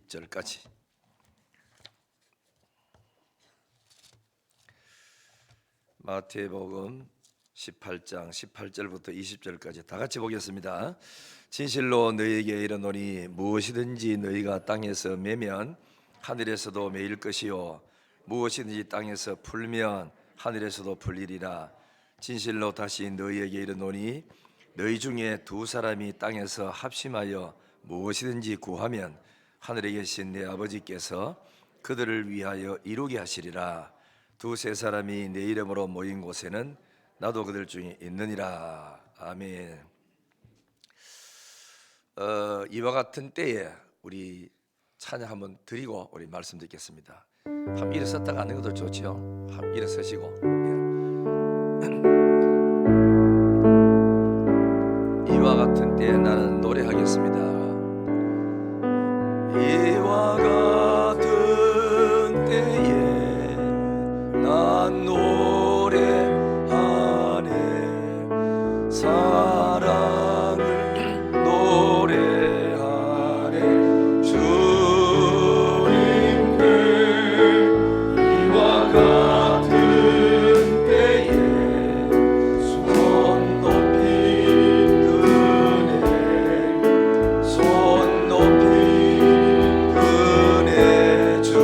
20절까지. 마태복음 18장 18절부터 20절까지 다 같이 보겠습니다. 진실로 너희에게 이르노니 무엇이든지 너희가 땅에서 매면 하늘에서도 매일 것이요 무엇이든지 땅에서 풀면 하늘에서도 풀리리라. 진실로 다시 너희에게 이르노니 너희 중에 두 사람이 땅에서 합심하여 무엇이든지 구하면 하늘에 계신 내 아버지께서 그들을 위하여 이루게 하시리라. 두세 사람이 내 이름으로 모인 곳에는 나도 그들 중에 있느니라. 아멘. 이와 같은 때에 우리 찬양 한번 드리고 우리 말씀 듣겠습니다. 한번 일어섰다가 하는 것도 좋죠. 한번 일어서시고, 이와 같은 때에 나는 노래하겠습니다. 이와 같은 때에 난 노래하네. 사랑을 노래하네. 주님께 이와 같은 때에 손 높이 드네. 손 높이 드네. 주님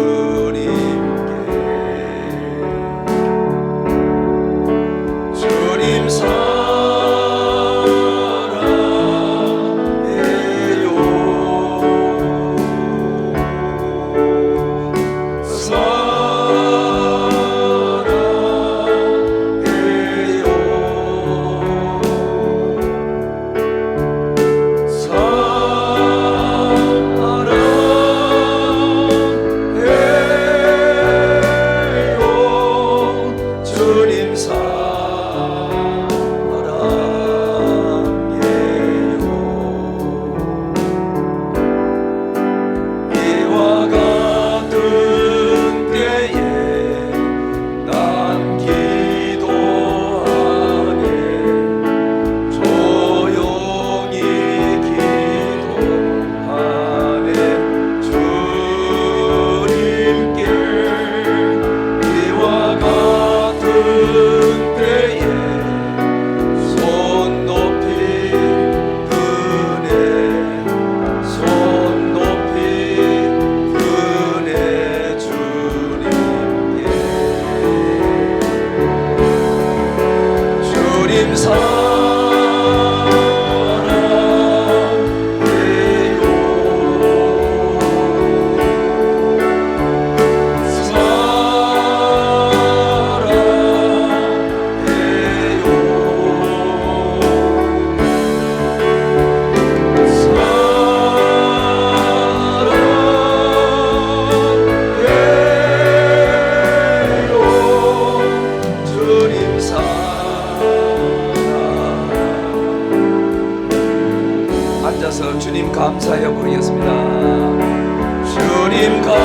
앉아서 주님 감사하여 부르겠습니다. 주님 감사해요.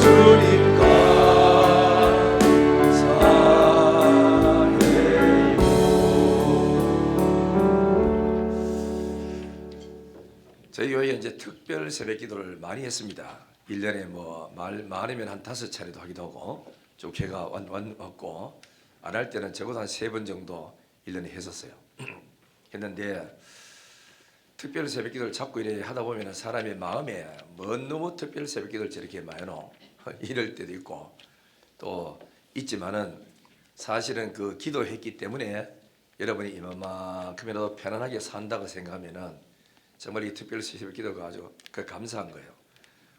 주님 감사해요. 저희 교회에 이제 특별 새벽 기도를 많이 했습니다. 1년에 뭐 많으면 한 5차례도 하기도 하고, 좀 개가 왔고, 안 할 때는 적어도 한 3번 정도 1년에 했었어요. 했는데 특별 새벽 기도를 자꾸 이래 하다 보면 사람의 마음에 너무 특별 새벽 기도를 저렇게 많이 해놓 이럴 때도 있고 또 있지만은, 사실은 그 기도했기 때문에 여러분이 이만큼이라도 편안하게 산다고 생각하면은 정말 이 특별 새벽 기도가 아주 감사한 거예요.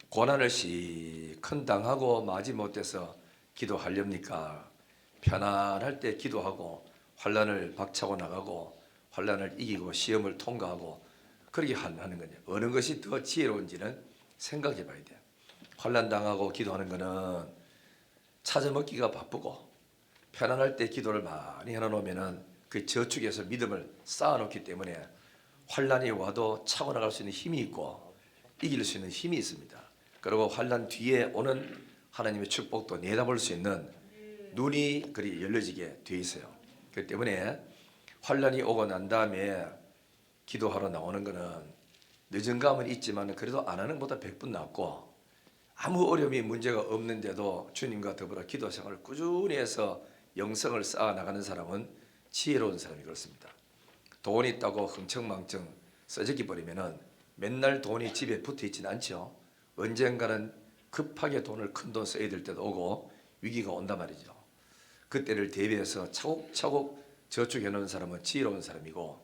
고난을 시큰 당하고 마지 못해서 기도하렵니까? 편안할 때 기도하고 환난을 박차고 나가고 환난을 이기고 시험을 통과하고 그렇게 하는 거냐. 어느 것이 더 지혜로운지는 생각해 봐야 돼요. 환난 당하고 기도하는 거는 찾아 먹기가 바쁘고 편안할 때 기도를 많이 해놓으면은 그 저축에서 믿음을 쌓아놓기 때문에 환란이 와도 차고 나갈 수 있는 힘이 있고 이길 수 있는 힘이 있습니다. 그리고 환란 뒤에 오는 하나님의 축복도 내다볼 수 있는 눈이 그리 열려지게 돼 있어요. 그렇기 때문에 환란이 오고 난 다음에 기도하러 나오는 것은 늦은 감은 있지만 그래도 안 하는 것보다 100분 낫고, 아무 어려움이 문제가 없는데도 주님과 더불어 기도 생활을 꾸준히 해서 영성을 쌓아 나가는 사람은 지혜로운 사람이 그렇습니다. 돈이 있다고 흥청망청 써지기 버리면은 맨날 돈이 집에 붙어 있지는 않죠. 언젠가는 급하게 돈을 큰 돈 써야 될 때도 오고 위기가 온단 말이죠. 그때를 대비해서 차곡차곡 저축해 놓은 사람은 지혜로운 사람이고,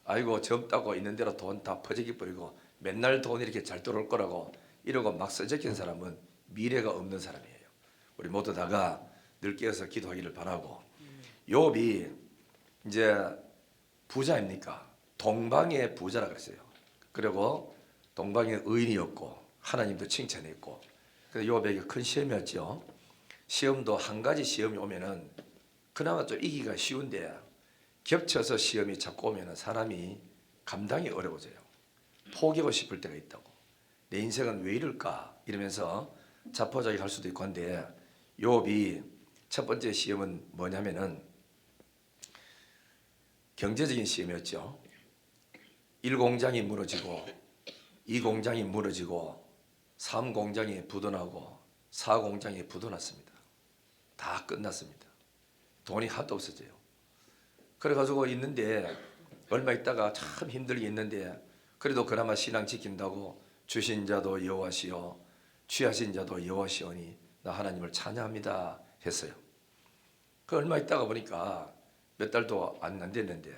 아이고 젊다고 있는 대로 돈 다 퍼지기 버리고 맨날 돈 이렇게 잘 들어올 거라고 이러고 막 써적인 사람은 미래가 없는 사람이에요. 우리 모두 다가 늘 깨어서 기도하기를 바라고, 욥이 이제 부자입니까? 동방의 부자라 그랬어요. 그리고 동방의 의인이었고 하나님도 칭찬했고, 그래서 욥에게 큰 시험이었죠. 시험도 한 가지 시험이 오면은 그나마 좀 이기가 쉬운데 겹쳐서 시험이 자꾸 오면은 사람이 감당이 어려워져요. 포기하고 싶을 때가 있다고. 내 인생은 왜 이럴까 이러면서 자포자기할 수도 있고 한데, 욥이 첫 번째 시험은 뭐냐면은 경제적인 시험이었죠. 1공장이 무너지고 2공장이 무너지고 3공장이 부도나고 4공장이 부도났습니다. 다 끝났습니다. 돈이 하도 없어져요. 그래가지고 있는데 얼마 있다가 참 힘들게 있는데 그래도 그나마 신앙 지킨다고 주신 자도 여호와시요 취하신 자도 여호와시오니 나 하나님을 찬양합니다 했어요. 그 얼마 있다가 보니까 몇 달도 안 됐는데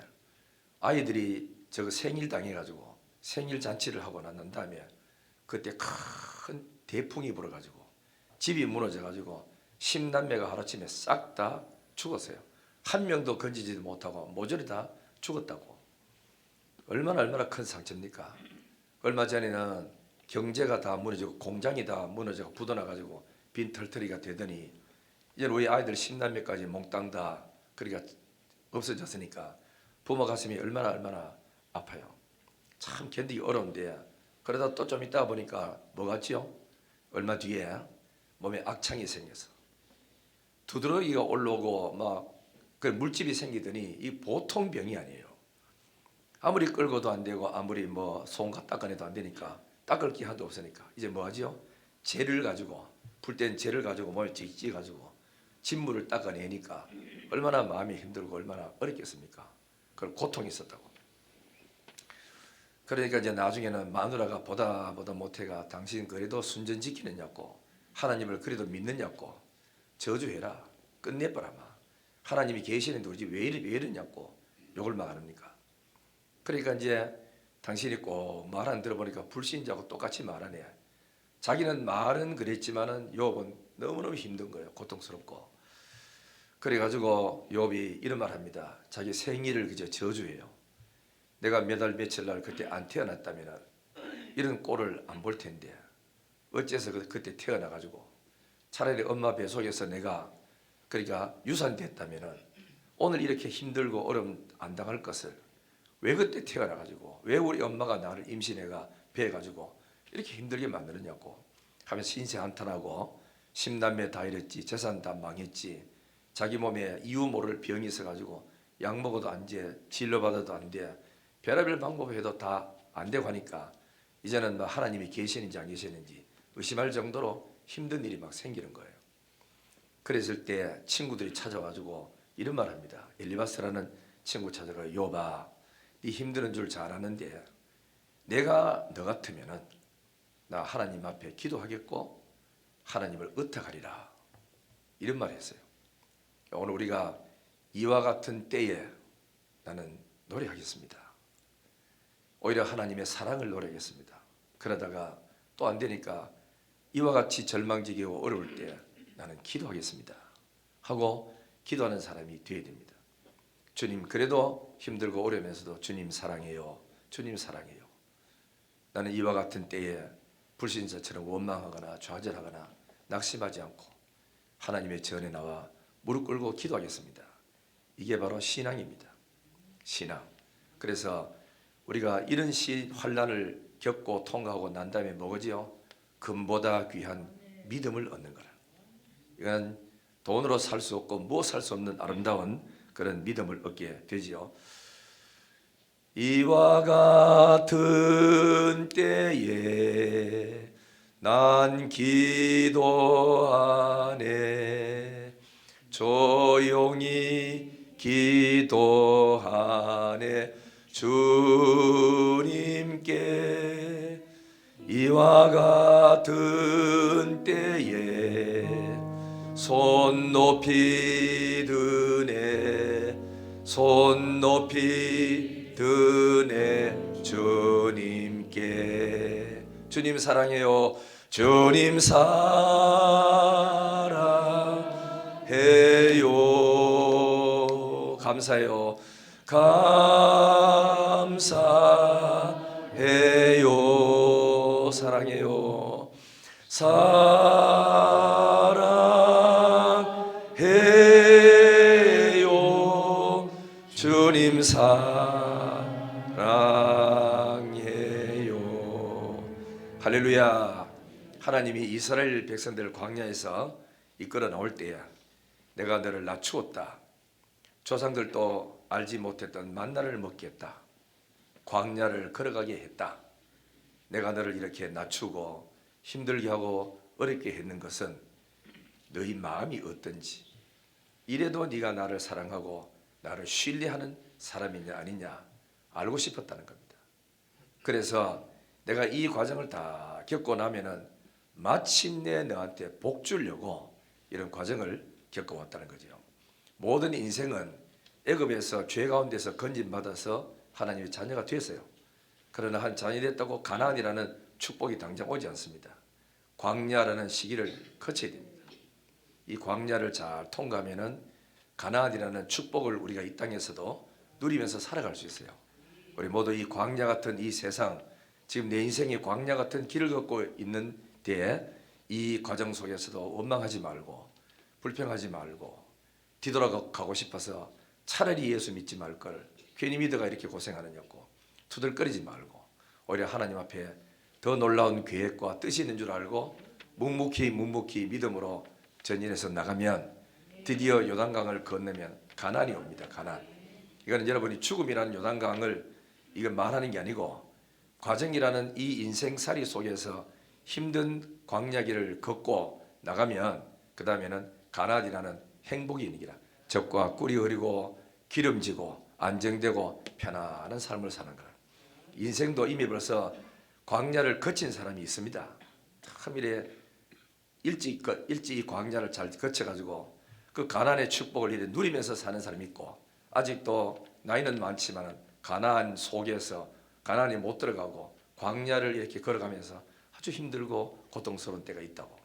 아이들이 저거 생일 당해가지고 생일 잔치를 하고 난 다음에 그때 큰 대풍이 불어가지고 집이 무너져가지고 10남매가 하루아침에 싹 다 죽었어요. 한 명도 건지지도 못하고 모조리 다 죽었다고. 얼마나 큰 상처입니까? 얼마 전에는 경제가 다 무너지고 공장이 다 무너지고 부도나가지고 빈털터리가 되더니 이제 우리 아이들 10남매까지 몽땅 다 그러니까 없어졌으니까 부모 가슴이 얼마나 아파요. 참 견디기 어려운데, 그러다 또 좀 있다 보니까 뭐 같지요? 얼마 뒤에 몸에 악창이 생겨서 두드러기가 올라오고 막 그 물집이 생기더니 이 보통 병이 아니에요. 아무리 끌고도 안 되고 아무리 뭐 손과 닦아내도 안 되니까 닦을 게 하나도 없으니까 이제 뭐 하지요? 재를 가지고 불 땐 재를 가지고 몸에 찍찍 가지고 진물을 닦아내니까 얼마나 마음이 힘들고 얼마나 어렵겠습니까? 그걸 고통이 있었다고. 그러니까 이제 나중에는 마누라가 보다 못해가 당신 그래도 순전 지키느냐고 하나님을 그래도 믿느냐고 저주해라 끝내버라마 하나님이 계시는데 우리 왜 이러냐고 욕을 막 합니까? 그러니까 이제 당신이 꼭 말 안 들어보니까 불신자하고 똑같이 말하네. 자기는 말은 그랬지만은 욥은 너무너무 힘든 거예요. 고통스럽고. 그래가지고 욥이 이런 말 합니다. 자기 생일을 그저 저주해요. 내가 몇 월 며칠 날 그때 안 태어났다면 이런 꼴을 안 볼 텐데 어째서 그때 태어나가지고 차라리 엄마 뱃속에서 내가 그러니까 유산됐다면 오늘 이렇게 힘들고 어려움 안 당할 것을 왜 그때 태어나가지고 왜 우리 엄마가 나를 임신해가 배해가지고 이렇게 힘들게 만드느냐고 하면서 신세 한탄하고 10남매 다 이랬지 재산 다 망했지 자기 몸에 이유 모를 병이 있어가지고 약 먹어도 안 돼 진료받아도 안 돼 별의별 방법을 해도 다 안 되고 하니까 이제는 뭐 하나님이 계시는지 안 계시는지 의심할 정도로 힘든 일이 막 생기는 거예요. 그랬을 때 친구들이 찾아와가지고 이런 말 합니다. 엘리바스라는 친구 찾아가 욥아 네 힘드는 줄 잘 아는데 내가 너 같으면은 나 하나님 앞에 기도하겠고 하나님을 의탁하리라 이런 말을 했어요. 오늘 우리가 이와 같은 때에 나는 노래하겠습니다. 오히려 하나님의 사랑을 노래하겠습니다. 그러다가 또 안 되니까 이와 같이 절망지기고 어려울 때 나는 기도하겠습니다 하고 기도하는 사람이 되어야 됩니다. 주님 그래도 힘들고 어려우면서도 주님 사랑해요. 주님 사랑해요. 나는 이와 같은 때에 불신자처럼 원망하거나 좌절하거나 낙심하지 않고 하나님의 전에 나와 무릎 꿇고 기도하겠습니다. 이게 바로 신앙입니다. 신앙. 그래서 우리가 이런 환난을 겪고 통과하고 난 다음에 뭐지요? 금보다 귀한 믿음을 얻는 거라. 이건 돈으로 살 수 없고 무엇 살 수 없는 아름다운 그런 믿음을 얻게 되지요. 이와 같은 때에 난 기도하네, 조용히 기도하네, 주님께. 이와 같은 때에 손 높이 드네, 손 높이 드네, 주님께. 주님 사랑해요. 주님 사랑해요. 감사해요. 감사해요. 사랑해요. 사랑해요. 주님 사랑해요. 할렐루야. 하나님이 이스라엘 백성들을 광야에서 이끌어 나올 때야 내가 너를 낮추었다. 조상들도 알지 못했던 만나를 먹게 했다. 광야를 걸어가게 했다. 내가 너를 이렇게 낮추고 힘들게 하고 어렵게 했는 것은 너희 마음이 어떤지, 이래도 네가 나를 사랑하고 나를 신뢰하는 사람이냐 아니냐 알고 싶었다는 겁니다. 그래서 내가 이 과정을 다 겪고 나면은 마침내 너한테 복 주려고 이런 과정을 겪어왔다는 거죠. 모든 인생은 애굽에서 죄 가운데서 건진받아서 하나님의 자녀가 됐어요. 그러나 한 자녀이 됐다고 가나안이라는 축복이 당장 오지 않습니다. 광야라는 시기를 거쳐야 됩니다. 이 광야를 잘 통과하면은 가나안이라는 축복을 우리가 이 땅에서도 누리면서 살아갈 수 있어요. 우리 모두 이 광야 같은 이 세상, 지금 내 인생이 광야 같은 길을 걷고 있는 때에 이 과정 속에서도 원망하지 말고 불평하지 말고 뒤돌아가고 싶어서 차라리 예수 믿지 말 걸 괜히 믿어가 이렇게 고생하느냐고 투덜거리지 말고 오히려 하나님 앞에 더 놀라운 계획과 뜻이 있는 줄 알고 묵묵히 믿음으로 전진해서 나가면 드디어 요단강을 건너면 가나안이 옵니다. 가나안. 이거는 여러분이 죽음이라는 요단강을 이건 말하는 게 아니고 과정이라는 이 인생살이 속에서 힘든 광야길을 걷고 나가면 그 다음에는 가나안이라는 행복이 있는 기라. 적과 꿀이 흐리고 기름지고 안정되고 편안한 삶을 사는 거라. 인생도 이미 벌써 광야를 거친 사람이 있습니다. 참 이래 일찍 이 광야를 잘 거쳐가지고 그 가나안의 축복을 이래 누리면서 사는 사람이 있고, 아직도 나이는 많지만 가나안 속에서 가나안에 못 들어가고 광야를 이렇게 걸어가면서 아주 힘들고 고통스러운 때가 있다고.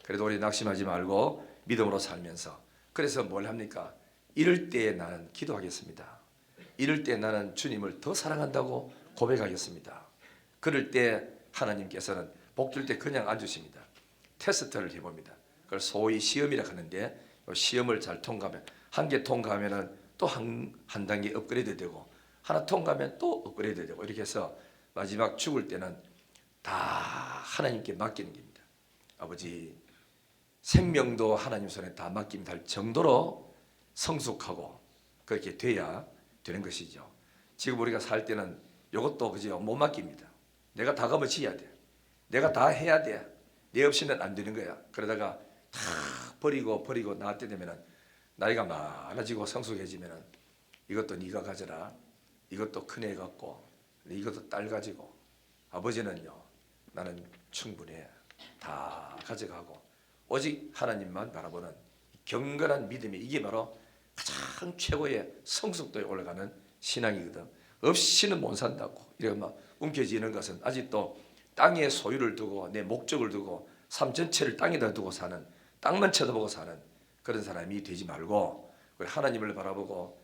그래도 우리 낙심하지 말고 믿음으로 살면서, 그래서 뭘 합니까? 이럴 때에 나는 기도하겠습니다. 이럴 때 나는 주님을 더 사랑한다고 고백하겠습니다. 그럴 때 하나님께서는 복 줄 때 그냥 안 주십니다. 테스트를 해봅니다. 그걸 소위 시험이라 하는데, 시험을 잘 통과하면, 한 개 통과하면 또 한 단계 업그레이드 되고, 하나 통과하면 또 업그레이드 되고, 이렇게 해서 마지막 죽을 때는 다 하나님께 맡기는 겁니다. 아버지, 생명도 하나님 손에 다 맡기면 될 정도로 성숙하고 그렇게 돼야 되는 것이죠. 지금 우리가 살 때는 이것도 그죠, 못 맡깁니다. 내가 다 거머쥐어야 돼. 내가 다 해야 돼. 내 없이는 안 되는 거야. 그러다가 다 버리고 나을 때 되면은 나이가 많아지고 성숙해지면은 이것도 네가 가져라. 이것도 큰애 갖고, 이것도 딸 가지고. 아버지는요, 나는 충분해. 다 가져가고 오직 하나님만 바라보는 경건한 믿음이, 이게 바로 가장 최고의 성숙도에 올라가는 신앙이거든. 없이는 못 산다고 이렇게 막 움켜쥐는 것은 아직도 땅에 소유를 두고 내 목적을 두고 삶 전체를 땅에다 두고 사는, 땅만 쳐다보고 사는 그런 사람이 되지 말고 하나님을 바라보고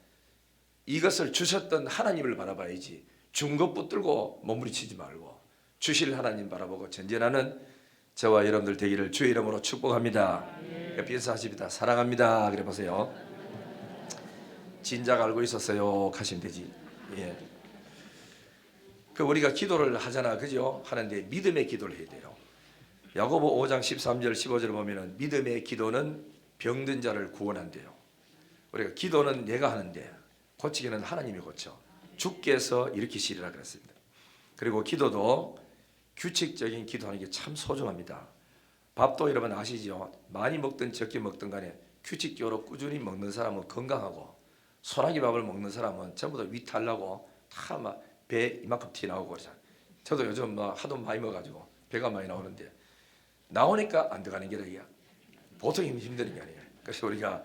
이것을 주셨던 하나님을 바라봐야지, 준 것 붙들고 몸부림치지 말고 주실 하나님 바라보고 전진하는 저와 여러분들 되기를 주의 이름으로 축복합니다. 옆에서 하십니다. 사랑합니다. 그래 보세요. 진작 알고 있었어요. 하시면 되지. 예. 그 우리가 기도를 하잖아, 그죠? 하는데 믿음의 기도를 해야 돼요. 야고보 5장 13절 15절 보면은 믿음의 기도는 병든 자를 구원한대요. 우리가 기도는 내가 하는데 고치기는 하나님이 고쳐. 주께서 일으키시리라 그랬습니다. 그리고 기도도 규칙적인 기도하는 게 참 소중합니다. 밥도 여러분 아시죠? 많이 먹든 적게 먹든 간에 규칙적으로 꾸준히 먹는 사람은 건강하고, 소나기 밥을 먹는 사람은 전부 다 위탈 나고 다 막 배 이만큼 티 나오고 그러잖아요. 저도 요즘 뭐 하도 많이 먹어가지고 배가 많이 나오는데 나오니까 안 들어가는 게 아니야. 보통 힘드는 게 아니에요. 그래서 우리가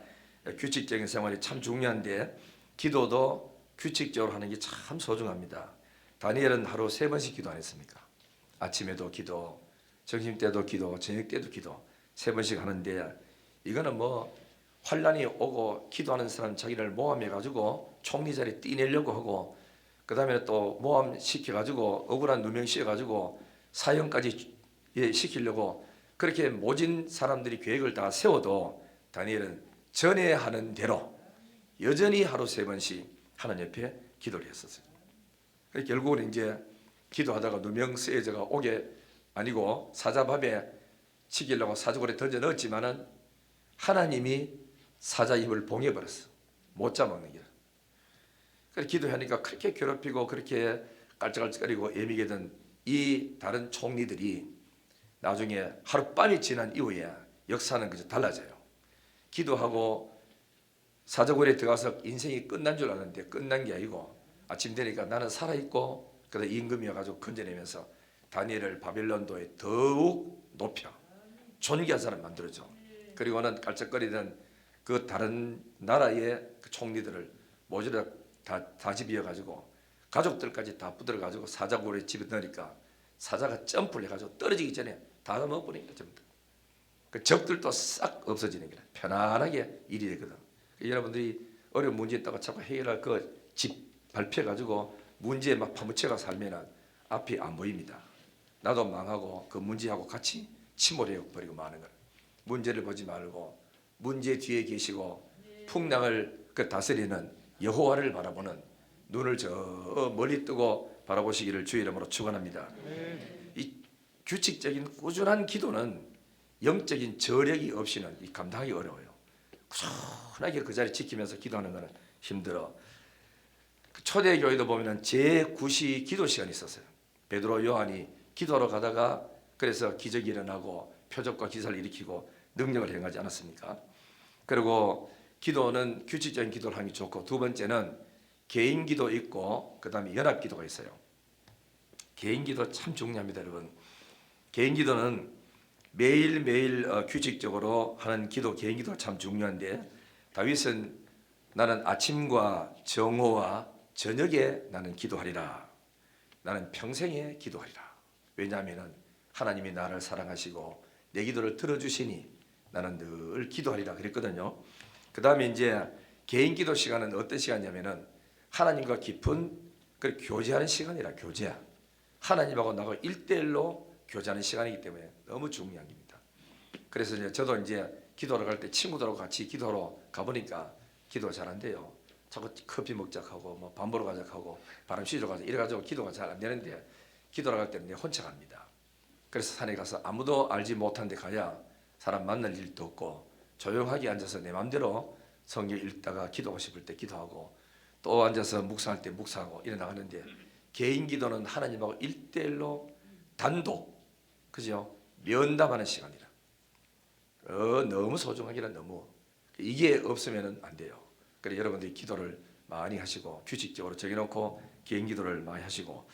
규칙적인 생활이 참 중요한데 기도도 규칙적으로 하는 게 참 소중합니다. 다니엘은 하루 3번씩 기도 안 했습니까? 아침에도 기도, 점심때도 기도, 저녁때도 기도 3번씩 하는데, 이거는 뭐 환란이 오고 기도하는 사람 자기를 모함해가지고 총리 자리에 뛰내려고 하고, 그 다음에 또 모함시켜가지고 억울한 누명 씌워가지고 사형까지 시키려고 그렇게 모진 사람들이 계획을 다 세워도 다니엘은 전에 하는 대로 여전히 하루 3번씩 하나님 옆에 기도를 했었어요. 결국은 이제 기도하다가 누명 쓰여져가 옥에 아니고 사자밥에 치기려고 사자굴에 던져 넣었지만은 하나님이 사자 입을 봉해버렸어. 못 잡아먹는 게. 그래서 기도하니까 그렇게 괴롭히고 그렇게 깔짝깔짝거리고 애미게 된 이 다른 총리들이 나중에 하룻밤이 지난 이후에 역사는 그저 달라져요. 기도하고 사자굴에 들어가서 인생이 끝난 줄 알았는데 끝난 게 아니고 아침 되니까 나는 살아있고, 그래서 임금이어가지고 건져내면서 다니엘을 바벨론도에 더욱 높여 존귀한 사람 만들어줘. 그리고는 깔짝거리던 그 다른 나라의 그 총리들을 모조리 다 집이어가지고 가족들까지 다 붙들어가지고 사자굴에 집에 넣으니까 사자가 점프를 해가지고 떨어지기 전에 다 먹어버리니까 전부 다. 그 적들도 싹 없어지는 거야. 편안하게 일이 되거든. 여러분들이 어려운 문제 있다가 자꾸 해결할 그 집 발표해가지고 문제에 막 파묻혀가 살면은 앞이 안 보입니다. 나도 망하고 그 문제하고 같이 침몰해 버리고 마는 거야. 문제를 보지 말고 문제 뒤에 계시고 풍랑을 그 다스리는 여호와를 바라보는 눈을 저 멀리 뜨고 바라보시기를 주의 이름으로 축원합니다. 이 규칙적인 꾸준한 기도는 영적인 저력이 없이는 이 감당하기 어려워요. 꾸준하게 그 자리 지키면서 기도하는 것은 힘들어. 초대교회도 보면은 제9시 기도 시간이 있었어요. 베드로 요한이 기도하러 가다가 그래서 기적이 일어나고 표적과 기사를 일으키고 능력을 행하지 않았습니까? 그리고 기도는 규칙적인 기도를 하는 게 좋고, 두 번째는 개인 기도 있고 그 다음에 연합 기도가 있어요. 개인 기도 참 중요합니다, 여러분. 개인 기도는 매일매일 규칙적으로 하는 기도, 개인 기도가 참 중요한데, 다윗은 나는 아침과 정오와 저녁에 나는 기도하리라. 나는 평생에 기도하리라. 왜냐하면 하나님이 나를 사랑하시고 내 기도를 들어주시니 나는 늘 기도하리라 그랬거든요. 그 다음에 이제 개인 기도 시간은 어떤 시간이냐면은 하나님과 깊은 그 교제하는 시간이라. 교제. 하나님하고 나하고 1대1로 교제하는 시간이기 때문에 너무 중요한 겁니다. 그래서 이제 저도 이제 기도하러 갈 때 친구들하고 같이 기도하러 가보니까 기도가 잘 안 돼요. 자꾸 커피 먹자 하고 뭐 밥 먹으러 가자 하고 바람 쐬러 가자 이래가지고 기도가 잘 안 되는데, 기도하러 갈 때는 혼자 갑니다. 그래서 산에 가서 아무도 알지 못한 데 가야 사람 만날 일도 없고 조용하게 앉아서 내 마음대로 성경 읽다가 기도하고 싶을 때 기도하고 또 앉아서 묵상할 때 묵상하고 이래 나가는데, 개인 기도는 하나님하고 1대1로 단독, 그죠? 면담하는 시간이라. 너무 소중하기라. 너무 이게 없으면 안 돼요. 그래서 여러분들이 기도를 많이 하시고 규칙적으로 정해놓고 개인 기도를 많이 하시고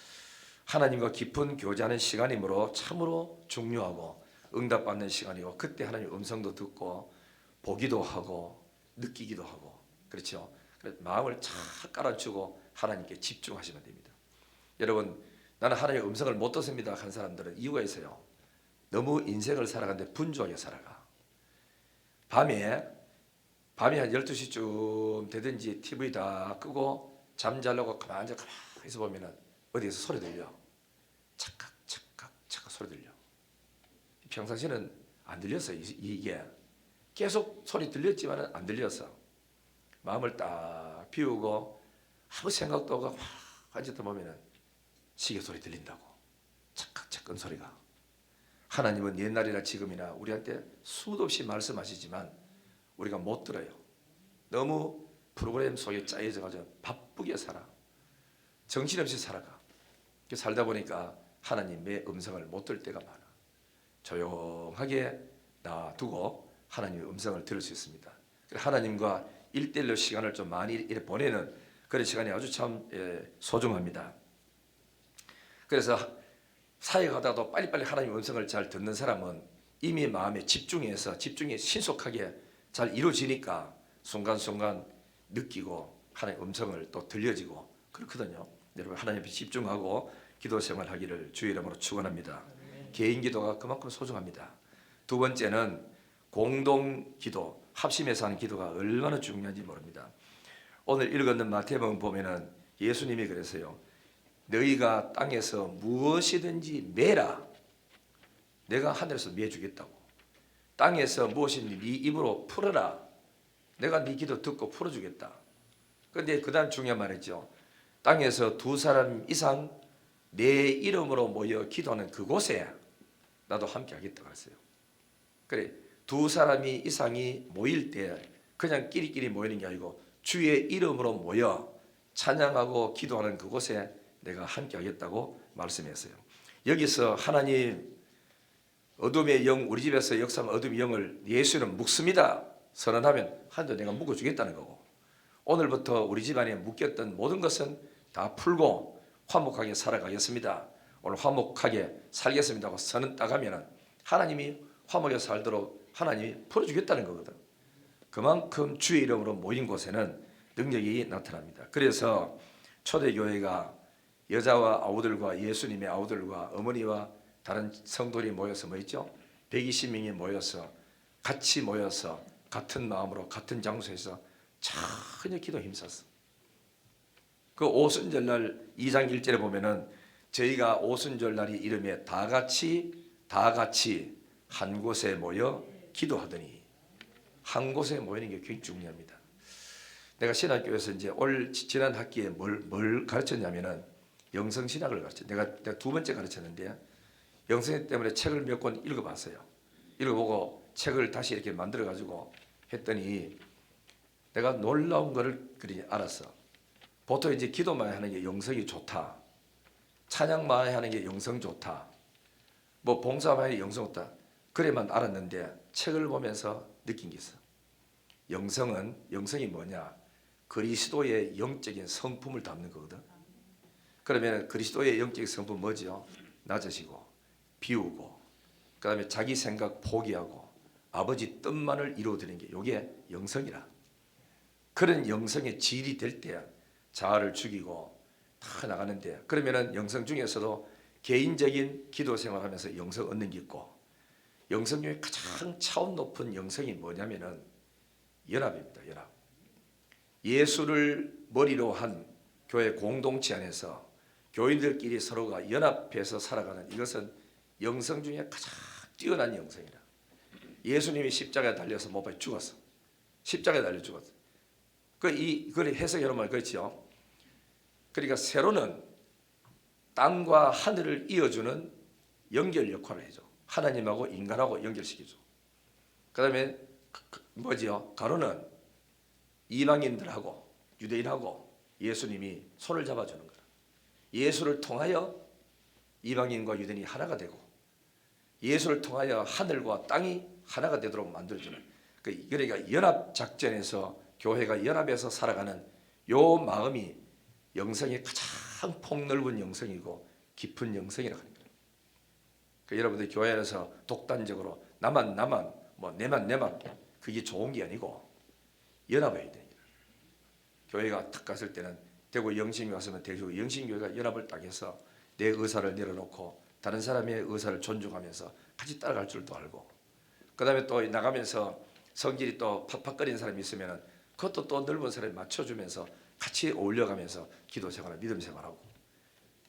하나님과 깊은 교제하는 시간이므로 참으로 중요하고 응답받는 시간이고, 그때 하나님 음성도 듣고 보기도 하고 느끼기도 하고, 그렇죠? 그래서 마음을 착 깔아주고 하나님께 집중하시면 됩니다. 여러분, 나는 하나님의 음성을 못 듣습니다 한 사람들은 이유가 있어요. 너무 인생을 살아가는데 분주하게 살아가. 밤에 한 12시쯤 되든지 TV 다 끄고 잠자려고 가만히 있어 보면은 어디에서 소리 들려. 착각 소리 들려. 평상시에는 안 들렸어요. 이게 계속 소리 들렸지만 안 들렸어. 마음을 딱 비우고 아무 생각도 없고 막 앉았다 보면은 시계 소리 들린다고. 착각착근 소리가. 하나님은 옛날이나 지금이나 우리한테 수도 없이 말씀하시지만 우리가 못 들어요. 너무 프로그램 속에 짜여져가지고 바쁘게 살아. 정신없이 살아가. 살다 보니까 하나님의 음성을 못 들을 때가 많아. 조용하게 놔두고 하나님의 음성을 들을 수 있습니다. 하나님과 1대1로 시간을 좀 많이 이렇게 보내는 그런 시간이 아주 참 소중합니다. 그래서 사역하다가도 빨리빨리 하나님의 음성을 잘 듣는 사람은 이미 마음에 집중이 신속하게 잘 이루어지니까 순간순간 느끼고 하나님의 음성을 또 들려지고 그렇거든요. 여러분 하나님 앞에 집중하고 기도 생활하기를 주의 이름으로 축원합니다. 개인 기도가 그만큼 소중합니다. 두 번째는 공동 기도, 합심해서 하는 기도가 얼마나 중요한지 모릅니다. 오늘 읽었는 마태복음 보면은 예수님이 그랬어요. 너희가 땅에서 무엇이든지 매라. 내가 하늘에서 매주겠다고. 땅에서 무엇이든지 네 입으로 풀어라. 내가 네 기도 듣고 풀어주겠다. 그런데 그 다음 중요한 말이죠. 땅에서 2사람 이상 내 이름으로 모여 기도하는 그곳에 나도 함께 하겠다 그랬어요. 그래 2사람이 이상이 모일 때 그냥 끼리끼리 모이는 게 아니고 주의 이름으로 모여 찬양하고 기도하는 그곳에 내가 함께 하겠다고 말씀했어요. 여기서 하나님 어둠의 영 우리 집에서 역사한 어둠의 영을 예수는 묶습니다 선언하면 하나도 내가 묶어주겠다는 거고 오늘부터 우리 집안에 묶였던 모든 것은 다 풀고 화목하게 살아가겠습니다. 오늘 화목하게 살겠습니다 하고 선언 따가면 하나님이 화목하게 살도록 하나님이 풀어주겠다는 거거든. 그만큼 주의 이름으로 모인 곳에는 능력이 나타납니다. 그래서 초대교회가 여자와 아우들과 예수님의 아우들과 어머니와 다른 성도들이 모여서 뭐 있죠? 120명이 모여서 같이 모여서 같은 마음으로 같은 장소에서 전혀 기도 힘썼어. 그 오순절날 2장 1절에 보면은 저희가 오순절날이 이름에 다 같이 한 곳에 모여 기도하더니 한 곳에 모이는 게 굉장히 중요합니다. 내가 신학교에서 이제 지난 학기에 뭘 가르쳤냐면은 영성신학을 가르쳤어요. 내가 두 번째 가르쳤는데 영성 때문에 책을 몇 권 읽어봤어요. 읽어보고 책을 다시 이렇게 만들어가지고 했더니 내가 놀라운 거를 알았어. 보통 이제 기도 많이 하는 게 영성이 좋다. 찬양 많이 하는 게 영성 좋다. 뭐 봉사 많이 하는 게 영성 좋다. 그래만 알았는데 책을 보면서 느낀 게 있어. 영성이 뭐냐? 그리스도의 영적인 성품을 담는 거거든. 그러면 그리스도의 영적인 성품은 뭐죠? 낮으시고 비우고 그 다음에 자기 생각 포기하고 아버지 뜻만을 이루어드리는 게 이게 영성이라. 그런 영성의 질이 될 때 자아를 죽이고 다 나가는데 그러면은 영성 중에서도 개인적인 기도 생활하면서 영성 얻는 게 있고 영성 중에 가장 차원 높은 영성이 뭐냐면은 연합입니다. 연합. 예수를 머리로 한 교회 공동체 안에서 교인들끼리 서로가 연합해서 살아가는 이것은 영성 중에 가장 뛰어난 영성이라. 예수님이 십자가에 달려서 못 박혀 죽었어. 십자가에 달려 죽었어. 그걸 해석해놓은 말 그렇지요. 그러니까 세로는 땅과 하늘을 이어주는 연결 역할을 해줘. 하나님하고 인간하고 연결시켜줘. 그 다음에 뭐지요? 가로는 이방인들하고 유대인하고 예수님이 손을 잡아주는 거야. 예수를 통하여 이방인과 유대인이 하나가 되고 예수를 통하여 하늘과 땅이 하나가 되도록 만들어주는 그러니까 연합작전에서 교회가 연합해서 살아가는 요 마음이 영성의 가장 폭넓은 영성이고 깊은 영성이라고 하는 거예요. 여러분들 교회 안에서 독단적으로 나만 뭐 내만 그게 좋은 게 아니고 연합해야 돼요. 교회가 탁 갔을 때는 대구 영신교회 왔으면 대구 영신교회가 연합을 딱 해서 내 의사를 내려놓고 다른 사람의 의사를 존중하면서 같이 따라갈 줄도 알고 그 다음에 또 나가면서 성질이 또 팍팍거리는 사람이 있으면 그것도 또 넓은 사람이 맞춰주면서 같이 어울려가면서 기도 생활, 믿음 생활하고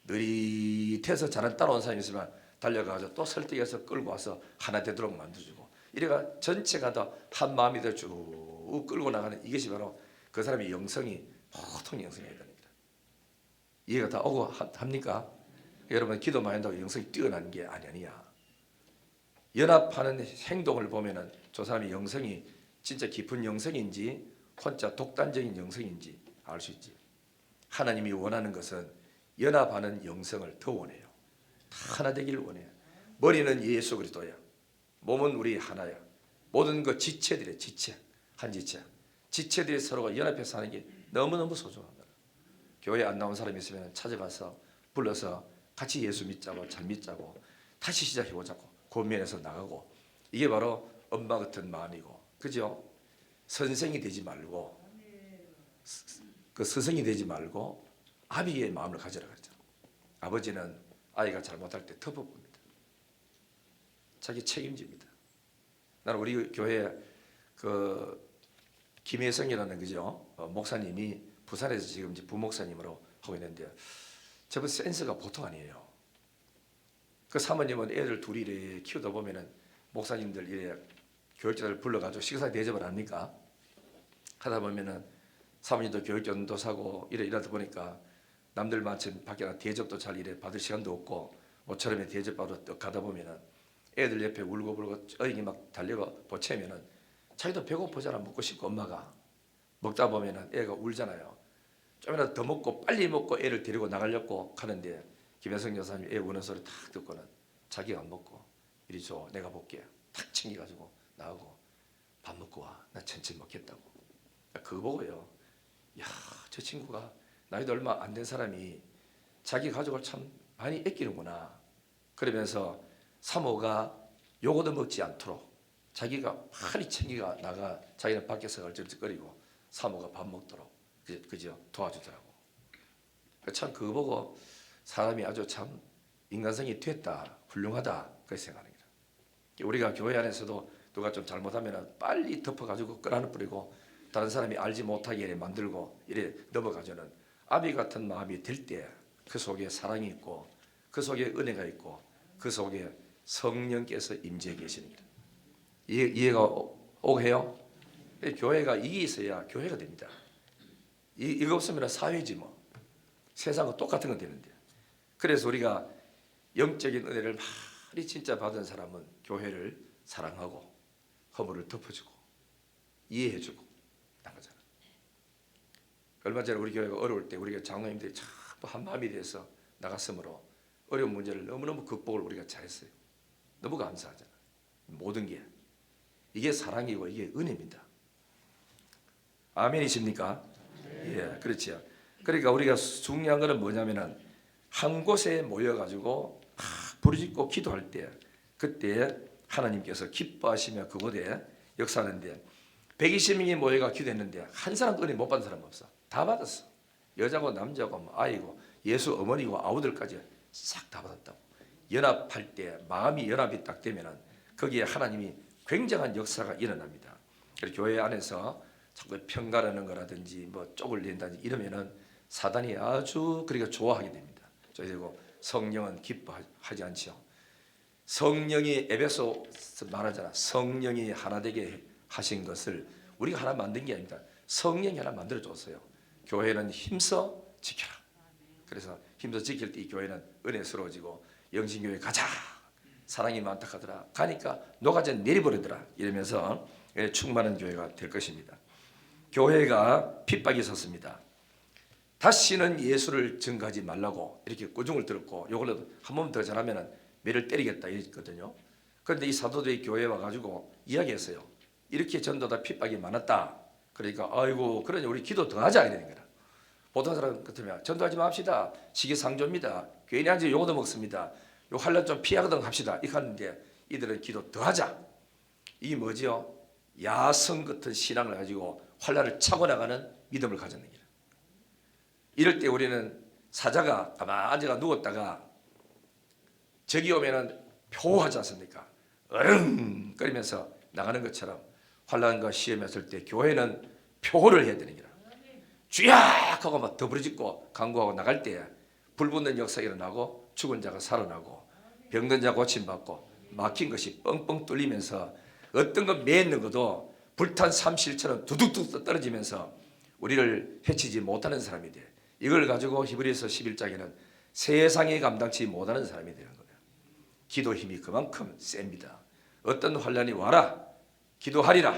느릿해서 잘안 따라온 사람이 있으면 달려가서 또 설득해서 끌고 와서 하나 되도록 만들어주고 이래가 전체가 다 한 마음이 되어 쭉 끌고 나가는 이것이 바로 그 사람의 영성이 보통 영성이 아닙니다. 이해가 다 오고 합니까? 여러분 기도 많이 한다고 영성이 뛰어나는 게 아니야. 연합하는 행동을 보면은 저 사람의 영성이 진짜 깊은 영성인지 혼자 독단적인 영성인지 알 수 있지. 하나님이 원하는 것은 연합하는 영성을 더 원해요. 다 하나 되기를 원해요. 머리는 예수 그리스도야. 몸은 우리 하나야. 모든 그 지체들의 지체, 한 지체. 지체들이 서로가 연합해서 하는 게 너무너무 소중합니다. 교회 안 나온 사람이 있으면 찾아가서 불러서 같이 예수 믿자고 잘 믿자고 다시 시작해보자고 고민해서 나가고 이게 바로 엄마 같은 마음이고 그죠? 선생이 되지 말고 그 스승이 되지 말고 아비의 마음을 가져라 그랬죠. 아버지는 아이가 잘못할 때 덮어봅니다. 자기 책임집니다. 나는 우리 교회 그 김혜성이라는 그죠 목사님이 부산에서 지금 이제 부목사님으로 하고 있는데 저분 센스가 보통 아니에요. 그 사모님은 애들 둘이 이래 키우다 보면은 목사님들 이래 교육자들 불러가지고 식사 대접을 합니까? 하다 보면은 사모님도 교육전도 사고 이러다 보니까 남들 마침 밖에 나 대접도 잘 이래 받을 시간도 없고 모처럼에 대접 받으러 또 가다 보면은 애들 옆에 울고불고 어린이 막 달려가 보채면은 자기도 배고프잖아. 먹고 싶고 엄마가 먹다 보면은 애가 울잖아요. 좀이라도 더 먹고 빨리 먹고 애를 데리고 나가려고 하는데 김혜성 여사님 애 우는 소리 탁 듣고는 자기가 안 먹고 이리 줘 내가 볼게 탁 챙겨가지고 나가고 밥 먹고 와 나 천천히 먹겠다고. 그거 보고요 야 저 친구가 나이도 얼마 안 된 사람이 자기 가족을 참 많이 아끼는구나 그러면서 사모가 요거도 먹지 않도록 자기가 많이 챙기가 나가 자기는 밖에서 얼쩔쩔거리고 사모가 밥 먹도록 그죠 도와주더라고. 참 그거 보고 사람이 아주 참 인간성이 됐다 훌륭하다 그렇게 생각합니다. 우리가 교회 안에서도 누가 좀 잘못하면 빨리 덮어가지고 끌어안아 뿌리고 다른 사람이 알지 못하게 이래 만들고 이래 넘어가자는 아비 같은 마음이 들 때 그 속에 사랑이 있고 그 속에 은혜가 있고 그 속에 성령께서 임재해 계십니다. 이해가 오고 해요? 교회가 이게 있어야 교회가 됩니다. 이거 없으면 사회지 뭐. 세상과 똑같은 건 되는데. 그래서 우리가 영적인 은혜를 많이 진짜 받은 사람은 교회를 사랑하고 허물을 덮어주고 이해해주고 난 거잖아. 얼마 전에 우리 교회가 어려울 때 우리가 장로님들이 참 한 마음이 돼서 나갔으므로 어려운 문제를 너무너무 극복을 우리가 잘했어요. 너무 감사하잖아. 모든 게 이게 사랑이고 이게 은혜입니다. 아멘이십니까? 예, 그렇죠. 그러니까 우리가 중요한 것은 뭐냐면은 한 곳에 모여가지고 부르짖고 기도할 때 그때 하나님께서 기뻐하시며 그곳에 역사하는데 120명이 모여가 기도했는데 한 사람도 은혜 못 받은 사람 없어. 다 받았어. 여자고 남자고 아이고 예수 어머니고 아우들까지 싹 다 받았다고. 연합할 때 마음이 연합이 딱 되면은 거기에 하나님이 굉장한 역사가 일어납니다. 그래서 교회 안에서 자꾸 평가라는 거라든지 뭐 쪽을 낸다든지 이러면은 사단이 아주 그러니까 좋아하게 됩니다. 그리고 성령은 기뻐하지 않죠. 성령이 에베소서 말하잖아. 성령이 하나 되게 하신 것을 우리가 하나 만든 게 아닙니다. 성령이 하나 만들어 줬어요. 교회는 힘써 지켜라. 그래서 힘써 지킬 때 이 교회는 은혜스러워지고 영신교회 가자. 사랑이 많다 하더라. 가니까 녹아져 내리버리더라. 이러면서 충만한 교회가 될 것입니다. 교회가 핍박이 섰습니다. 다시는 예수를 증거하지 말라고 이렇게 꾸중을 들었고 요걸로 한 번 더 잘하면 매를 때리겠다 이랬거든요. 그런데 이 사도들이 교회에 와가지고 이야기했어요. 이렇게 전도다 핍박이 많았다. 그러니까 아이고 그러니 우리 기도 더 하자 이러는 거라. 보통 사람 같으면 전도하지 맙시다. 시기상조입니다. 괜히 앉아 요거도 먹습니다. 요 환란 좀 피하거든 합시다. 이렇게 하는데 이들은 기도 더 하자. 이게 뭐지요? 야성 같은 신앙을 가지고 환란을 차고 나가는 믿음을 가졌는 거예요. 이럴 때 우리는 사자가 가만히 앉아가 누웠다가 적이 오면은 표하지 않습니까? 으릉거리면서 나가는 것처럼 환란과 시험이 왔을 때 교회는 표를 해야 되는 거라. 쥐약 하고 막 더부러짓고 간구하고 나갈 때 불붙는 역사가 일어나고 죽은 자가 살아나고 병든 자 고침받고 막힌 것이 뻥뻥 뚫리면서 어떤 것 매있는 것도 불탄 삼실처럼 두둑둑 떨어지면서 우리를 해치지 못하는 사람이 돼. 이걸 가지고 히브리서 11장에는 세상에 감당치 못하는 사람이 되는 거예요. 기도 힘이 그만큼 셉니다. 어떤 환난이 와라 기도하리라.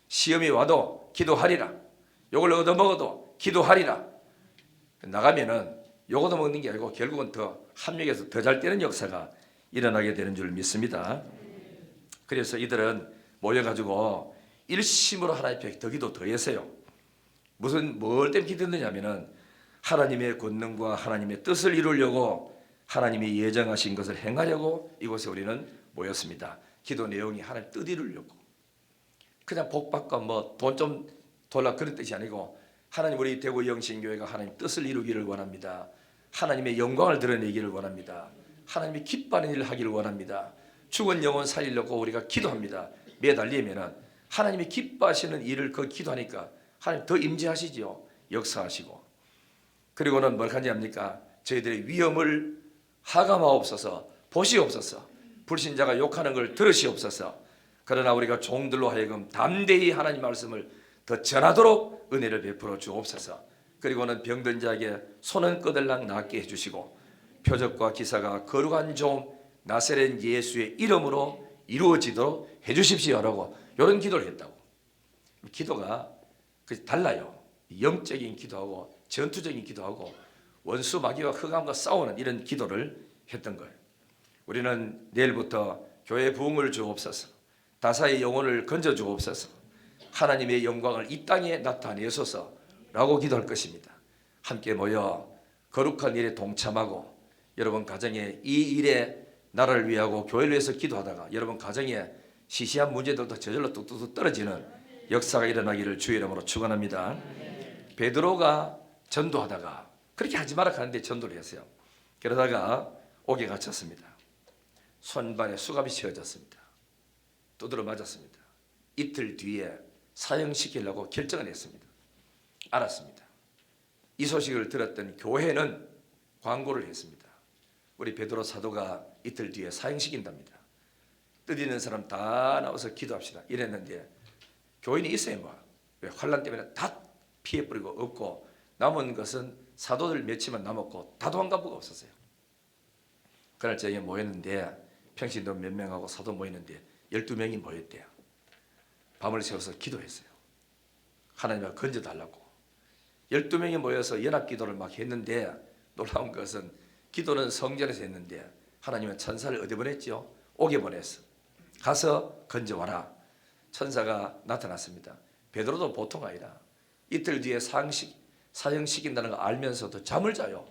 시험이 와도 기도하리라. 요걸 얻어먹어도 기도하리라. 나가면은 요거 얻어먹는 게 아니고 결국은 더 합력해서 더 잘 되는 역사가 일어나게 되는 줄 믿습니다. 그래서 이들은 모여가지고 일심으로 하나님 앞에 더 기도 더 했어요. 뭘 때문에 기도했느냐면은 하나님의 권능과 하나님의 뜻을 이루려고 하나님이 예정하신 것을 행하려고 이곳에 우리는 모였습니다. 기도 내용이 하나님 뜻 이루려고. 그냥 복 받고 뭐 돈 좀 돌라 그런 뜻이 아니고 하나님 우리 대구 영신교회가 하나님 뜻을 이루기를 원합니다. 하나님의 영광을 드러내기를 원합니다. 하나님이 기뻐하는 일을 하기를 원합니다. 죽은 영혼 살리려고 우리가 기도합니다. 매달리면은 하나님이 기뻐하시는 일을 그 기도하니까 하나님 더 임재하시지요. 역사하시고. 그리고는 뭘 하지 합니까? 저희들의 위험을 하감하옵소서, 보시옵소서. 불신자가 욕하는 걸 들으시옵소서. 그러나 우리가 종들로 하여금 담대히 하나님 말씀을 더 전하도록 은혜를 베풀어 주옵소서. 그리고는 병든 자에게 손은 끄들락 낫게 해주시고 표적과 기사가 거룩한 종 나사렛 예수의 이름으로 이루어지도록 해주십시오라고 이런 기도를 했다고. 기도가 달라요. 영적인 기도하고 전투적인 기도하고 원수 마귀와 흑암과 싸우는 이런 기도를 했던 거예요. 우리는 내일부터 교회 부흥을 주옵소서, 다사의 영혼을 건져 주옵소서, 하나님의 영광을 이 땅에 나타내소서라고 기도할 것입니다. 함께 모여 거룩한 일에 동참하고 여러분 가정에 이 일에 나라를 위하고 교회를 위해서 기도하다가 여러분 가정에 시시한 문제들도 저절로 뚝뚝 떨어지는 역사가 일어나기를 주의 이름으로 축원합니다. 베드로가 전도하다가 그렇게 하지 마라 하는데 전도를 했어요. 그러다가 옥에 갇혔습니다. 손발에 수갑이 채워졌습니다. 두드러 맞았습니다. 이틀 뒤에 사형시키려고 결정을 했습니다. 알았습니다. 이 소식을 들었던 교회는 광고를 했습니다. 우리 베드로 사도가 이틀 뒤에 사형시킨답니다. 뜻 있는 사람 다 나와서 기도합시다 이랬는데 교인이 있어요. 뭐. 왜? 환난 때문에 다 피해버리고 없고 남은 것은 사도들 몇몇만 남았고 다 도망간 부가 없었어요. 그날 저녁에 모였는데 평신도 몇 명하고 사도 모이는데 12명이 모였대요. 밤을 새워서 기도했어요. 하나님을 건져달라고. 12명이 모여서 연합기도를 막 했는데 놀라운 것은 기도는 성전에서 했는데 하나님은 천사를 어디 보냈죠? 옥에 보냈어. 가서 건져와라. 천사가 나타났습니다. 베드로도 보통 아니라 이틀 뒤에 사형시킨다는 걸 알면서도 잠을 자요.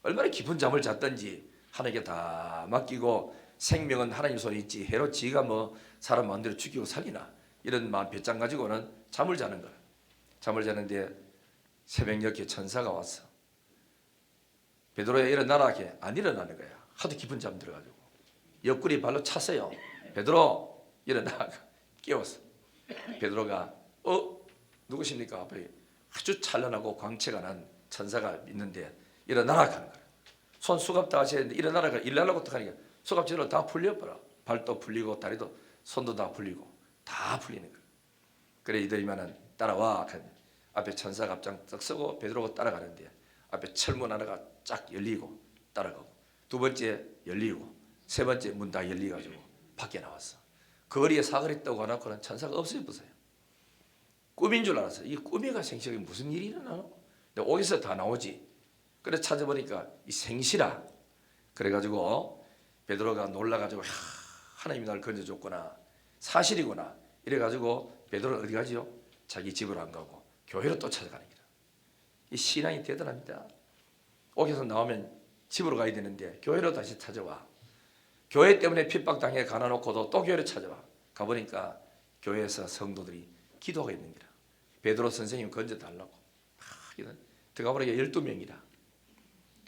얼마나 깊은 잠을 잤던지 하나님께 다 맡기고 생명은 하나님 손에 있지 해로 지가 뭐 사람 마음대로 죽이고 살리나 이런 마음 배짱 가지고는 잠을 자는 거야. 잠을 자는데 새벽녘에 천사가 왔어. 베드로야 일어나라 하게 안 일어나는 거야. 하도 깊은 잠 들어가지고 옆구리 발로 찼어요. 베드로 일어나. 깨웠어. 베드로가 누구십니까? 아주 찬란하고 광채가 난 천사가 있는데 일어나라 하는 거야. 손 수갑 다 하셔야 되는데 일어나라고 어떡하니까 수갑 제대로 다 풀려버려. 발도 풀리고 다리도 손도 다 풀리고 다 풀리는 거야. 그래 이들이면은 따라와. 앞에 천사가 앞장 딱 서고 베드로가 따라가는데 앞에 철문 하나가 쫙 열리고 따라가고 두 번째 열리고 세 번째 문 다 열리가지고 밖에 나왔어. 그 거리에 사거리 떠고 하나고는 천사가 없어져 보세요. 꿈인 줄 알았어. 이 꿈이가 생시하게 무슨 일이 일어나노? 근데 옥에서 다 나오지. 그래서 찾아보니까 이 생시라. 그래가지고 베드로가 놀라가지고 하나님이 날 건져줬구나. 사실이구나. 이래가지고 베드로는 어디 가지요? 자기 집으로 안 가고 교회로 또 찾아가는 거야. 이 신앙이 대단합니다. 옥에서 나오면 집으로 가야 되는데 교회로 다시 찾아와. 교회 때문에 핍박당해 가놔놓고도 또 교회로 찾아와. 가보니까 교회에서 성도들이 기도하고 있는 거야. 베드로 선생님 건져달라고. 들어가보니까 12명이라.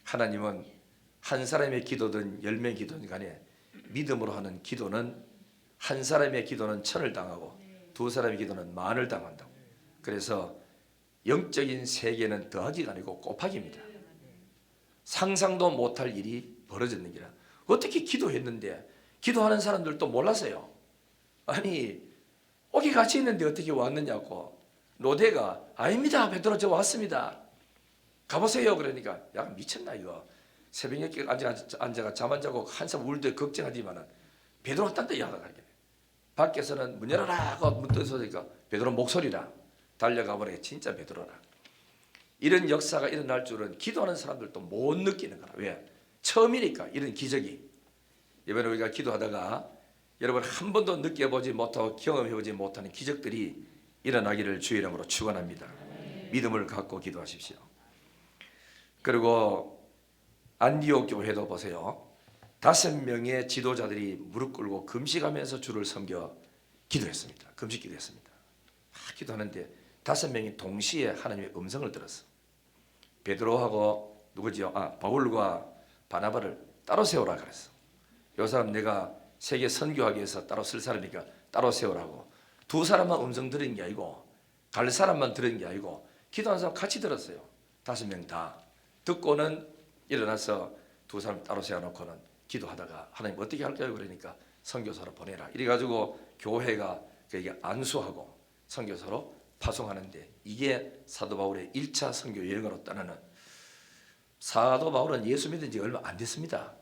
하나님은 한 사람의 기도든 10명의 기도든 간에 믿음으로 하는 기도는 한 사람의 기도는 1000을 당하고 두 사람의 기도는 10,000을 당한다고. 그래서 영적인 세계는 더하기가 아니고 곱하기입니다. 상상도 못할 일이 벌어졌는 기라. 어떻게 기도했는데 기도하는 사람들도 몰랐어요. 아니 옥이 같이 있는데 어떻게 왔느냐고. 노대가 아닙니다 베드로 저 왔습니다 가보세요. 그러니까 야 미쳤나 이거. 새벽에 앉아가 잠 안 자고 한참 울때 걱정하지만은 베드로 왔단다 야하게. 밖에서는 문 열어라 하고 문 떠서니까 베드로 목소리라 달려가 버려. 진짜 베드로라. 이런 역사가 일어날 줄은 기도하는 사람들도 못 느끼는 거라. 왜? 처음이니까 이런 기적이. 이번에 우리가 기도하다가 여러분 한 번도 느껴보지 못하고 경험해보지 못하는 기적들이 일어나기를 주의 이름으로 축원합니다. 믿음을 갖고 기도하십시오. 그리고 안디옥 교회도 보세요. 5명의 지도자들이 무릎 꿇고 금식하면서 주를 섬겨 기도했습니다. 금식 기도했습니다. 기도하는데 5명이 동시에 하나님의 음성을 들었어. 베드로하고 누구지요? 바울과 바나바를 따로 세우라 그랬어. 이 사람 내가 세계 선교하기 위해서 따로 쓸 사람이니까 따로 세우라고. 2사람만 음성 들은 게 아니고 갈 사람만 들은 게 아니고 기도하는 사람 같이 들었어요. 5명 다 듣고는 일어나서 2사람 따로 세워놓고는 기도하다가 하나님 어떻게 할까요? 그러니까 선교사로 보내라. 이래가지고 교회가 그에게 안수하고 선교사로 파송하는데 이게 사도 바울의 1차 선교 여행으로 떠나는. 사도 바울은 예수 믿은 지 얼마 안 됐습니다.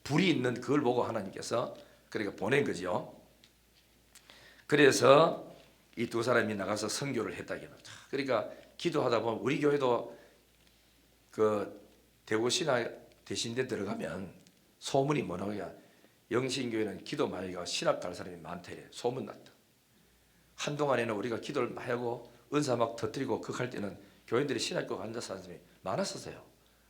불이 있는 그걸 보고 하나님께서 그러니까 보낸 거죠. 그래서 이 2사람이 나가서 선교를 했다. 그러니까 기도하다 보면 우리 교회도 그 대구 신학 대신대 들어가면 소문이 뭐냐고. 영신교회는 기도 많이 가고 신학 갈 사람이 많대. 소문 났다. 한동안에는 우리가 기도를 많이 하고 은사 막 터뜨리고 극할 때는 교인들이 신학교 간다 사람이 많았었어요.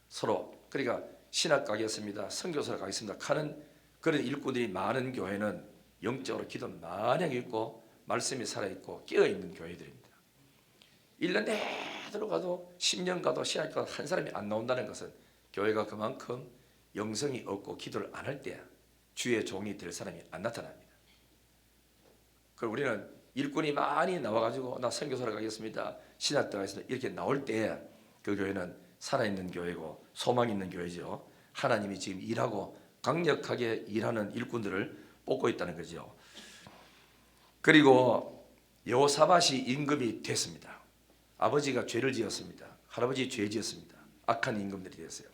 서로. 그러니까 신학 가겠습니다. 선교사로 가겠습니다. 하는 그런 일꾼들이 많은 교회는 영적으로 기도 많이 하고 있고 말씀이 살아있고 깨어있는 교회들입니다. 1년 내도록 가도 10년 가도 신학교 가도 한 사람이 안 나온다는 것은 교회가 그만큼 영성이 없고 기도를 안 할 때 주의 종이 될 사람이 안 나타납니다. 그리고 우리는 일꾼이 많이 나와가지고 나 선교사로 가겠습니다. 신학교 가겠습니다. 이렇게 나올 때 그 교회는 살아있는 교회고 소망 있는 교회죠. 하나님이 지금 일하고 강력하게 일하는 일꾼들을 뽑고 있다는 거죠. 그리고 여호사밧이 임금이 됐습니다. 아버지가 죄를 지었습니다. 할아버지 죄 지었습니다. 악한 임금들이 됐어요.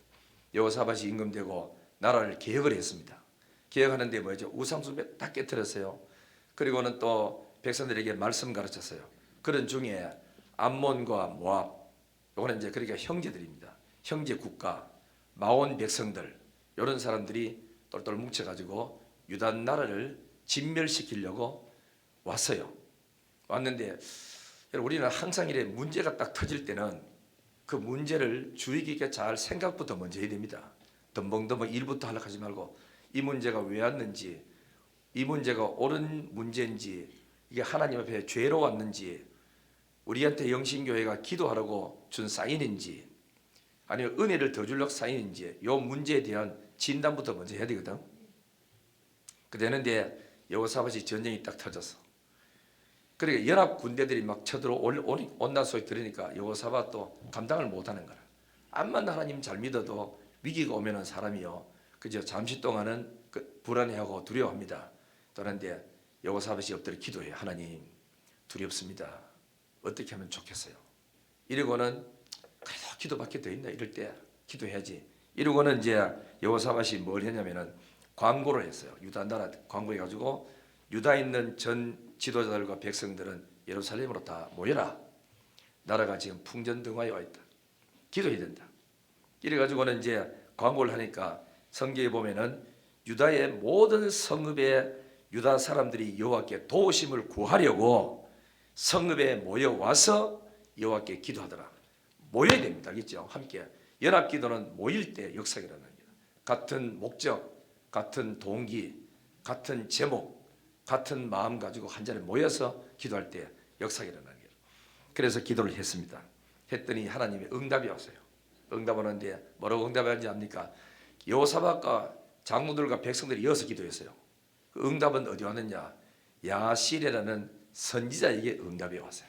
여호사밧이 임금되고 나라를 개혁을 했습니다. 개혁하는데 뭐죠? 우상숭배 다 깨뜨렸어요. 그리고는 또 백성들에게 말씀 가르쳤어요. 그런 중에 암몬과 모압, 요거는 이제 그러니까 형제들입니다. 형제 국가, 마온 백성들 이런 사람들이 똘똘 뭉쳐가지고 유다 나라를 진멸시키려고 왔어요. 왔는데 우리는 항상 이래 문제가 딱 터질 때는 그 문제를 주의 깊게 잘 생각부터 먼저 해야 됩니다. 덤벙덤벙 일부터 하려고 하지 말고 이 문제가 왜 왔는지, 이 문제가 옳은 문제인지, 이게 하나님 앞에 죄로 왔는지, 우리한테 영신교회가 기도하라고 준 사인인지 아니면 은혜를 더 주려고 사인인지 이 문제에 대한 진단부터 먼저 해야 되거든. 그랬는데 여호사밧이 전쟁이 딱 터졌어. 그러니까 연합 군대들이 막 온난 소리 들으니까 여호사밧도 감당을 못하는 거라. 암만 하나님 잘 믿어도 위기가 오면은 사람이요 그저 잠시 동안은 불안해하고 두려워합니다. 그런데 여호사밧이 엎드려 기도해. 하나님 두렵습니다. 어떻게 하면 좋겠어요? 이러고는 그래도 기도밖에 더 있나 이럴 때 기도해야지. 이러고는 이제 여호사밧이 뭘 했냐면은 광고를 했어요. 유다 나라 광고해가지고 유다에 있는 전 지도자들과 백성들은 예루살렘으로 다 모여라. 나라가 지금 풍전등화에 와 있다. 기도해야 된다. 이래가지고는 이제 광고를 하니까 성경에 보면은 유다의 모든 성읍에 유다 사람들이 여호와께 도우심을 구하려고 성읍에 모여와서 여호와께 기도하더라. 모여야 됩니다. 알겠죠? 함께. 연합기도는 모일 때 역사가 일어납니다. 같은 목적, 같은 동기, 같은 제목, 같은 마음 가지고 한 자리에 모여서 기도할 때 역사가 일어나는 거예요. 그래서 기도를 했습니다. 했더니 하나님의 응답이 왔어요. 응답을 하는데 뭐라고 응답하는지 압니까? 여호사밧과 장로들과 백성들이 이어서 기도했어요. 그 응답은 어디 왔느냐? 야실이라는 선지자에게 응답이 왔어요.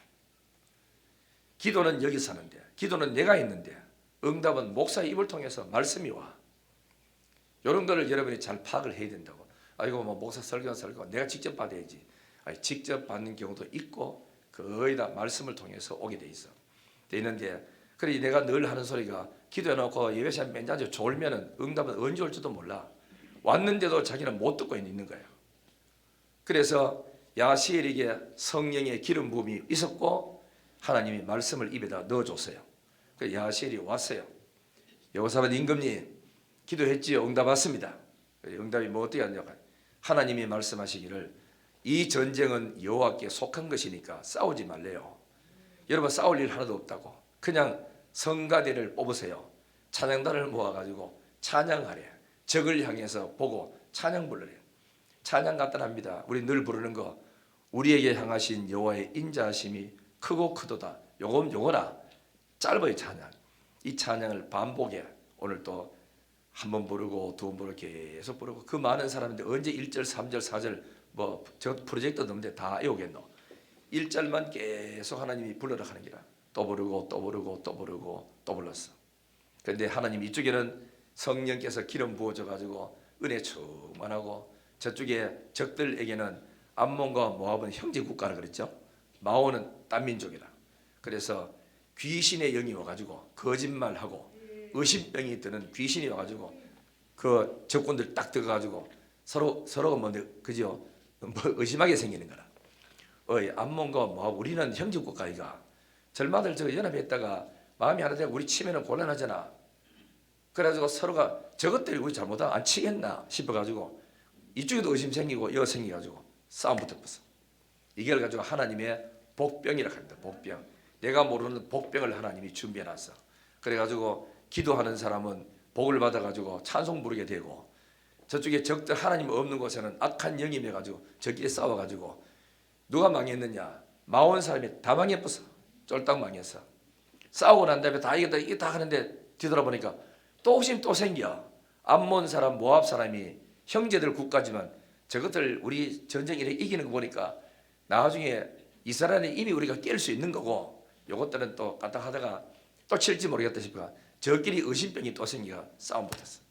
기도는 여기서 하는데, 기도는 내가 있는데, 응답은 목사의 입을 통해서 말씀이 와. 이런 거를 여러분이 잘 파악을 해야 된다고. 이거 뭐 목사 설교 내가 직접 받아야지. 아니, 직접 받는 경우도 있고 거의 다 말씀을 통해서 오게 돼 있는데 그래 내가 늘 하는 소리가 기도해놓고 예배 시간 맨 자주 졸면은 응답은 언제 올지도 몰라. 왔는데도 자기는 못 듣고 있는 거예요. 그래서 야시엘에게 성령의 기름 부음이 있었고 하나님이 말씀을 입에다 넣어줬어요. 그 야시엘이 왔어요. 여호사밧 임금님 기도했지요. 응답 왔습니다. 응답이 뭐 어떻게 하냐고. 하나님이 말씀하시기를 이 전쟁은 여호와께 속한 것이니까 싸우지 말래요. 여러분 싸울 일 하나도 없다고. 그냥 성가대를 뽑으세요. 찬양단을 모아가지고 찬양하래. 적을 향해서 보고 찬양 부르래. 찬양 간단합니다. 우리 늘 부르는 거 우리에게 향하신 여호와의 인자하심이 크고 크도다. 요거나 짧아요. 찬양. 이 찬양을 반복해. 오늘 또 한 번 부르고 두 번 부르고 계속 부르고 그 많은 사람인데 언제 1절 3절 4절 뭐 저 프로젝트 넣는데 다 외우겠노. 1절만 계속 하나님이 불러라 하는 기라. 또 부르고 또 부르고 또 부르고 또 불렀어. 그런데 하나님 이쪽에는 성령께서 기름 부어져 가지고 은혜 충만하고 저쪽에 적들에게는 암몬과 모압은 형제 국가라 그랬죠. 마오는 딴 민족이라. 그래서 귀신의 영이 와가지고 거짓말하고 의심병이 드는 귀신이 와가지고 그 적군들 딱 들어가지고 서로가 뭐 그죠? 뭐 의심하게 생기는 거라. 암몬과 모압 우리는 형제 국가이가 절마들 저 연합했다가 마음이 하나 되고 우리 치면은 곤란하잖아. 그래가지고 서로가 저것들이 우리 잘못하면 안 치겠나 싶어가지고 이쪽에도 의심 생기고 이거 생겨가지고 싸움 붙었어. 이걸 가지고 하나님의 복병이라고 합니다. 복병. 내가 모르는 복병을 하나님이 준비해놨어. 그래가지고 기도하는 사람은 복을 받아가지고 찬송 부르게 되고 저쪽에 적들 하나님 없는 곳에는 악한 영이 매가지고 저끼리 싸워가지고 누가 망했느냐? 마온 사람이 다 망했어. 쫄딱 망했어. 싸우고 난 다음에 다 이겼다 이게 다 하는데 뒤돌아보니까 또 혹시 또 생겨. 암몬 사람 모압 사람이 형제들 국가지만 저것들 우리 전쟁 이렇게 이기는 거 보니까 나중에 이스라엘은 이미 우리가 깰 수 있는 거고 요것들은 또 까딱하다가 또 칠지 모르겠다 싶어 저끼리 의심병이 또 생기가 싸움 붙었어.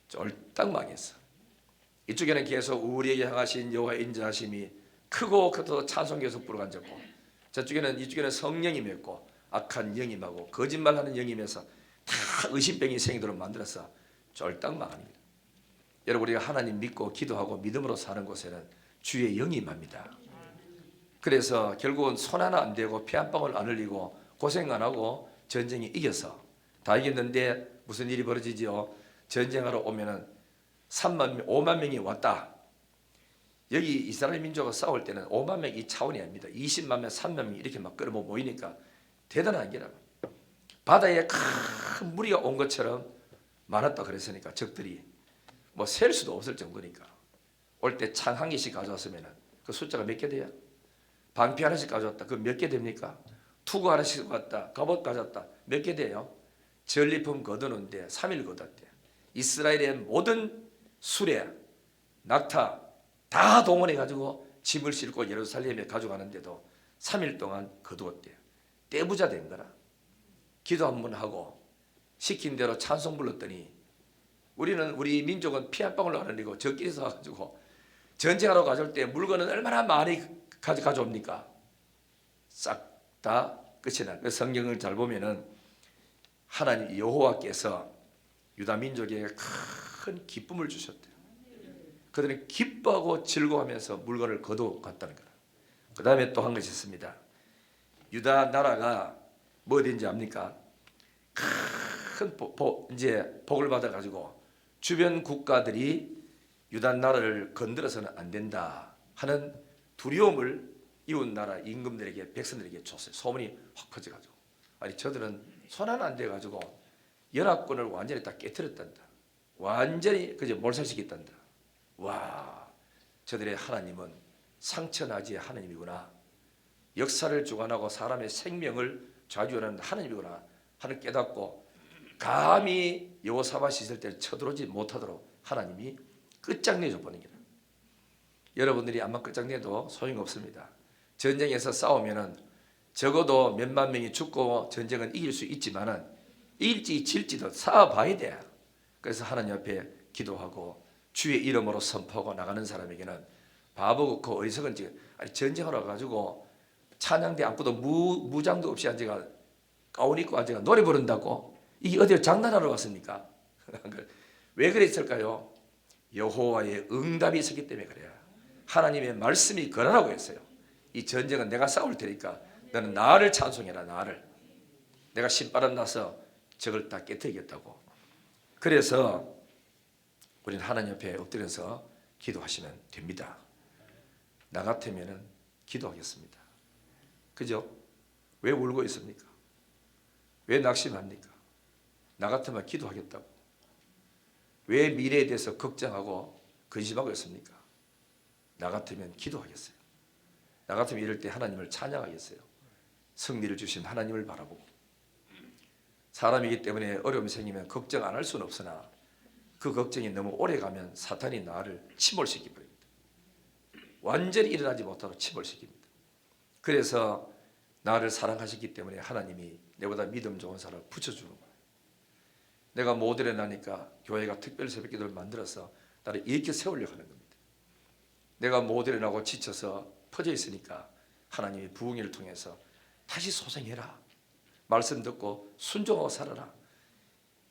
쫄딱 망했어. 이쪽에는 계속 우리에게 향하신 여호와의 인자하심이 크고 크도록 찬송 계속 부르고 앉았고 저쪽에는 이쪽에는 성령이 맺고 악한 영이 마고 거짓말하는 영이 면서 다 의심병이 생기도록 만들어서 쫄딱 망합니다. 여러분 우리가 하나님 믿고 기도하고 믿음으로 사는 곳에는 주의 영이 임합니다. 그래서 결국은 손 하나 안 대고 피 한 방울 안 흘리고 고생 안 하고 전쟁에 이겨서 다 이겼는데 무슨 일이 벌어지지요? 전쟁하러 오면은 5만 명이 왔다. 여기 이스라엘 민족과 싸울 때는 5만 명 이 차원이 아닙니다. 20만 명, 3만 명 이렇게 막 끌어 모이니까 대단한 게라고. 바다에 큰 무리가 온 것처럼 많았다 그랬으니까 적들이 뭐 셀 수도 없을 정도니까 올 때 창 한 개씩 가져왔으면 그 숫자가 몇 개 돼요? 방패 하나씩 가져왔다. 그 몇 개 됩니까? 투구 하나씩 가져왔다. 갑옷 가져왔다. 몇 개 돼요? 전리품 거두는데 3일 거뒀대. 이스라엘의 모든 수레, 낙타 다 동원해가지고 짐을 싣고 예루살렘에 가져가는데도 3일 동안 거두었대요. 떼부자 된 거라. 기도 한 번 하고 시킨 대로 찬송 불렀더니 우리 민족은 피 한 방울 안 흘리고 저끼리서 와가지고 전쟁하러 가져올 때 물건은 얼마나 많이 가져옵니까? 싹 다 끝이 나. 그 성경을 잘 보면은 하나님 여호와께서 유다 민족에게 큰 기쁨을 주셨대요. 그들은 기뻐하고 즐거워하면서 물건을 거둬갔다는 거라. 그 다음에 또 한 것이 있습니다. 유다 나라가 뭐 된지 압니까? 큰 이제 복을 받아가지고 주변 국가들이 유다 나라를 건드려서는 안 된다 하는 두려움을 이웃 나라 임금들에게 백성들에게 줬어요. 소문이 확 퍼져가지고 아니 저들은 손 하나 안 대가지고 연합군을 완전히 다 깨트렸단다. 완전히 그저 몰살시켰단다. 와, 저들의 하나님은 상처나지의 하나님이구나. 역사를 주관하고 사람의 생명을 좌지우지하는 하나님이구나 하는 깨닫고 감히 여호사밧이 있을 때 쳐들어오지 못하도록 하나님이 끝장내줘 버린 거다. 여러분들이 아마 끝장내도 소용없습니다. 전쟁에서 싸우면은 적어도 몇만 명이 죽고 전쟁은 이길 수 있지만은 이길지 질지도 싸워봐야 돼. 그래서 하나님 앞에 기도하고 주의 이름으로 선포하고 나가는 사람에게는 바보고 그 어리석은 아니 전쟁하러 가지고 찬양대 안고도 무장도 없이 앉아가 가운 입고 앉아가 노래 부른다고? 이게 어디 장난하러 왔습니까? 왜 그랬을까요? 여호와의 응답이 있었기 때문에 그래요. 하나님의 말씀이 거라라고 했어요. 이 전쟁은 내가 싸울 테니까 너는 나를 찬송해라. 나를. 내가 신바람 나서 적을 다 깨뜨리겠다고. 그래서 우리는 하나님 앞에 엎드려서 기도하시면 됩니다. 나 같으면 기도하겠습니다. 그죠? 왜 울고 있습니까? 왜 낙심합니까? 나 같으면 기도하겠다고. 왜 미래에 대해서 걱정하고 근심하고 있습니까? 나 같으면 기도하겠어요. 나 같으면 이럴 때 하나님을 찬양하겠어요. 승리를 주신 하나님을 바라보고. 사람이기 때문에 어려움이 생기면 걱정 안 할 수는 없으나 그 걱정이 너무 오래 가면 사탄이 나를 침몰시켜 버립니다. 완전히 일어나지 못하도록 침몰시킵니다. 그래서 나를 사랑하셨기 때문에 하나님이 내보다 믿음 좋은 사람을 붙여주는 거예요. 내가 못 일어나니까 교회가 특별 새벽기도를 만들어서 나를 이렇게 세우려고 하는 겁니다. 내가 못 일어나고 지쳐서 퍼져 있으니까 하나님이 부흥회를 통해서 다시 소생해라. 말씀 듣고 순종하고 살아라.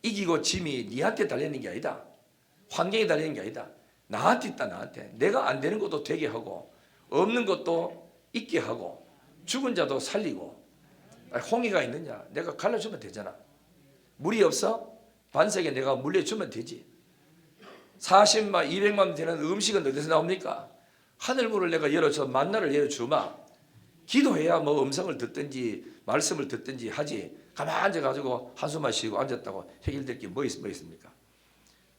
이기고 짐이 니한테 달리는 게 아니다. 환경에 달리는 게 아니다. 나한테 있다. 나한테. 내가 안 되는 것도 되게 하고 없는 것도 있게 하고 죽은 자도 살리고. 홍해가 있느냐? 내가 갈라주면 되잖아. 물이 없어? 반석에 내가 물려주면 되지. 40만 200만 되는 음식은 어디서 나옵니까? 하늘문을 내가 열어서 만나를 열어주마. 기도해야 뭐 음성을 듣든지 말씀을 듣든지 하지. 가만히 앉아가지고 한숨만 쉬고 앉았다고 해결될 게 뭐 있습니까?